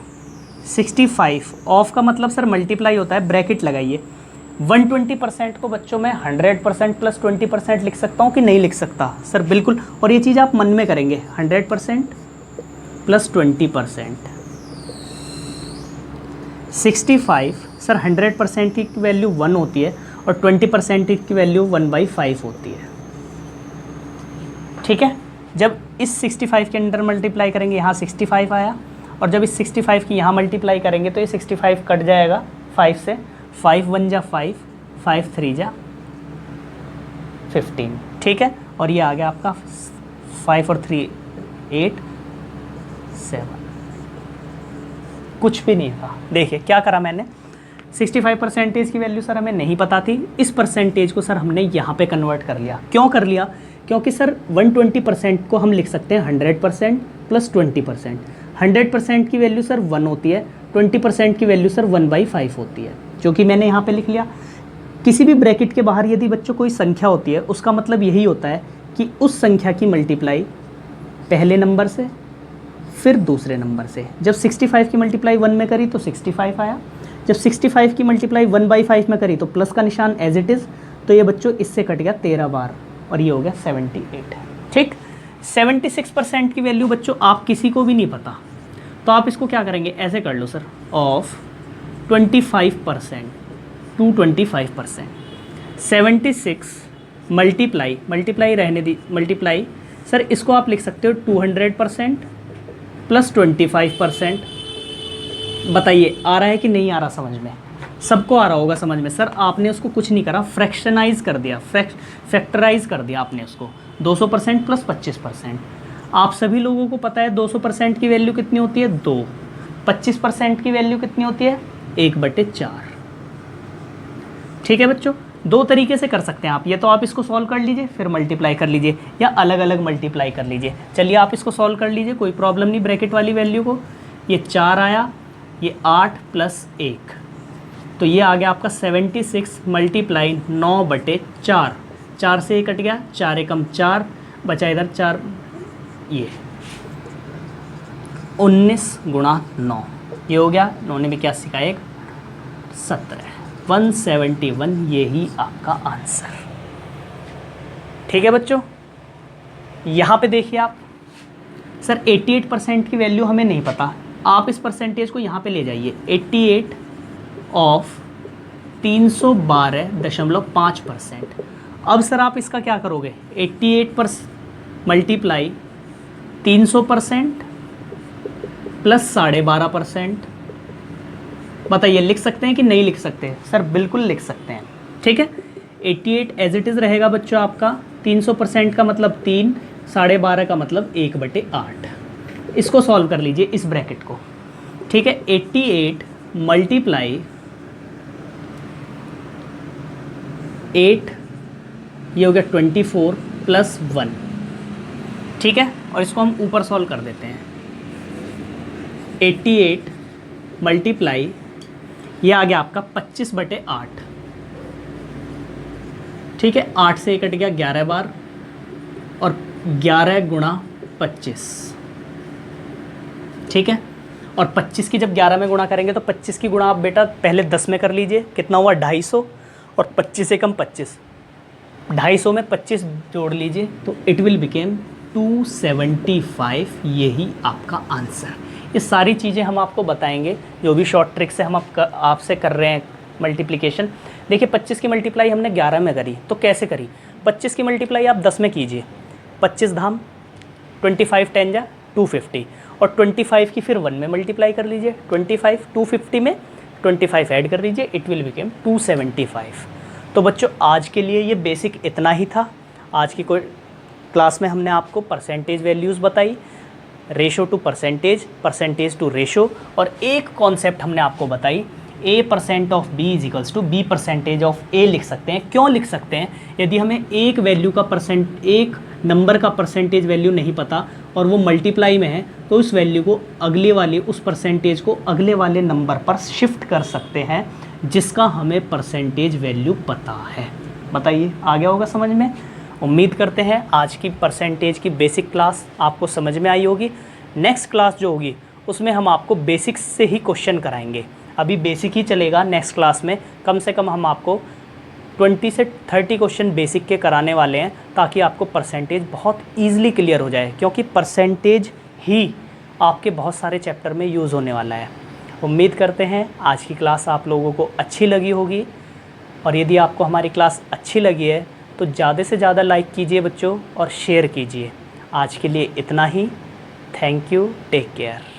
65 ऑफ का मतलब सर मल्टीप्लाई होता है, ब्रैकेट लगाइए। 120% को बच्चों मैं 100% प्लस 20% लिख सकता हूँ कि नहीं लिख सकता? सर बिल्कुल, और ये चीज़ आप मन में करेंगे, 100% प्लस 20%। 65 सर 100% की वैल्यू 1 होती है और 20% की वैल्यू 1/5 होती है। ठीक है, जब इस 65 के अंदर मल्टीप्लाई करेंगे यहाँ 65 आया, और जब इस 65 की यहाँ मल्टीप्लाई करेंगे तो ये 65 कट जाएगा 5 से, 5 1 जा 5, 5 3 जा 15। ठीक है, और ये आ गया आपका 5 और 3 8 7, कुछ भी नहीं था। देखिए क्या करा मैंने, 65% की वैल्यू सर हमें नहीं पता थी, इस परसेंटेज को सर हमने यहाँ पे कन्वर्ट कर लिया। क्यों कर लिया? क्योंकि सर 120% को हम लिख सकते हैं 100% प्लस 20%। 100% की वैल्यू सर 1 होती है, 20% की वैल्यू सर 1/5 होती है, जो कि मैंने यहाँ पे लिख लिया। किसी भी ब्रैकेट के बाहर यदि बच्चों कोई संख्या होती है, उसका मतलब यही होता है कि उस संख्या की मल्टीप्लाई पहले नंबर से फिर दूसरे नंबर से। जब 65 की मल्टीप्लाई 1 में करी तो 65 आया, जब 65 की मल्टीप्लाई 1/5 में करी तो प्लस का निशान एज इट इज़, तो ये बच्चों इससे कट गया 13 बार, और ये हो गया 78। ठीक, 76% की वैल्यू बच्चों आप किसी को भी नहीं पता, तो आप इसको क्या करेंगे, ऐसे कर लो सर, ऑफ 25% टू 25%। 76 मल्टीप्लाई रहने दी, मल्टीप्लाई सर इसको आप लिख सकते हो 200% प्लस 25%। बताइए आ रहा है कि नहीं आ रहा समझ में? सबको आ रहा होगा समझ में। सर आपने उसको कुछ नहीं करा, फ्रैक्शनाइज कर दिया, फैक्टराइज कर दिया आपने उसको, 200% प्लस 25%। आप सभी लोगों को पता है 200% की वैल्यू कितनी होती है 2, 25% की वैल्यू कितनी होती है 1/4। ठीक है बच्चों, दो तरीके से कर सकते हैं आप, ये तो आप इसको सॉल्व कर लीजिए फिर मल्टीप्लाई कर लीजिए, या अलग अलग मल्टीप्लाई कर लीजिए। चलिए आप इसको सॉल्व कर लीजिए, कोई प्रॉब्लम नहीं ब्रैकेट वाली वैल्यू को। ये 4 आया, ये 8 + 1, तो ये आ गया आपका 76 × 9/4। 4 से 1 कट गया, 4 एकम 4, बचा इधर 4, ये 19 × 9, ये हो गया 981 का 1, 17, 171, यही आपका आंसर। ठीक है बच्चों, यहाँ पे देखिए आप, सर 88% की वैल्यू हमें नहीं पता, आप इस परसेंटेज को यहाँ पे ले जाइए, 88 ऑफ 312.5%। अब सर आप इसका क्या करोगे, 88 मल्टीप्लाई 300% प्लस 12.5%। बताइए लिख सकते हैं कि नहीं लिख सकते हैं? सर बिल्कुल लिख सकते हैं। ठीक है, 88 एज इट इज़ रहेगा बच्चों आपका, 300% का मतलब 3, 12.5 का मतलब 1/8। इसको सॉल्व कर लीजिए इस ब्रैकेट को। ठीक है, 88 मल्टीप्लाई 8, ये हो गया 24 + 1। ठीक है, और इसको हम ऊपर सॉल्व कर देते हैं। 88 मल्टीप्लाई, ये आ गया आपका 25/8। ठीक है, 8 से 1 कट गया, 11 बार, और 11 × 25। ठीक है, और 25 की जब 11 में गुणा करेंगे तो 25 की गुणा आप बेटा पहले 10 में कर लीजिए, कितना हुआ 250, और 25 एकम 25, 250 में 25 जोड़ लीजिए तो इट विल बिकेम 275, यही आपका आंसर। ये सारी चीज़ें हम आपको बताएंगे, जो भी शॉर्ट ट्रिक से हम आपसे कर रहे हैं मल्टीप्लिकेशन। देखिए 25 की मल्टीप्लाई हमने 11 में करी, तो कैसे करी, 25 की मल्टीप्लाई आप 10 में कीजिए, 25 धाम 25 10 जा 250, और 25 की फिर 1 में मल्टीप्लाई कर लीजिए, 25 250 में 25 ऐड कर दीजिए, इट विल बिकेम 275। तो बच्चों आज के लिए ये बेसिक इतना ही था। आज की कोई क्लास में हमने आपको परसेंटेज वैल्यूज़ बताई, ratio two percentage, percentage to ratio, और एक कॉन्सेप्ट हमने आपको बताई, A% of B = B percentage of A लिख सकते हैं। क्यों लिख सकते हैं, यदि हमें एक वैल्यू का एक नंबर का परसेंटेज वैल्यू नहीं पता और वो मल्टीप्लाई में है, तो उस वैल्यू को अगले वाले, उस परसेंटेज को अगले वाले नंबर पर शिफ्ट कर सकते हैं जिसका हमें परसेंटेज वैल्यू पता है। बताइए आ गया होगा समझ में? उम्मीद करते हैं आज की परसेंटेज की बेसिक क्लास आपको समझ में आई होगी। नेक्स्ट क्लास जो होगी उसमें हम आपको बेसिक्स से ही क्वेश्चन कराएंगे। अभी बेसिक ही चलेगा, नेक्स्ट क्लास में कम से कम हम आपको 20 से 30 क्वेश्चन बेसिक के कराने वाले हैं, ताकि आपको परसेंटेज बहुत ईजिली क्लियर हो जाए, क्योंकि परसेंटेज ही आपके बहुत सारे चैप्टर में यूज़ होने वाला है। उम्मीद करते हैं आज की क्लास आप लोगों को अच्छी लगी होगी, और यदि आपको हमारी क्लास अच्छी लगी है तो ज़्यादा से ज़्यादा लाइक कीजिए बच्चों, और शेयर कीजिए। आज के लिए इतना ही। Thank you, take care.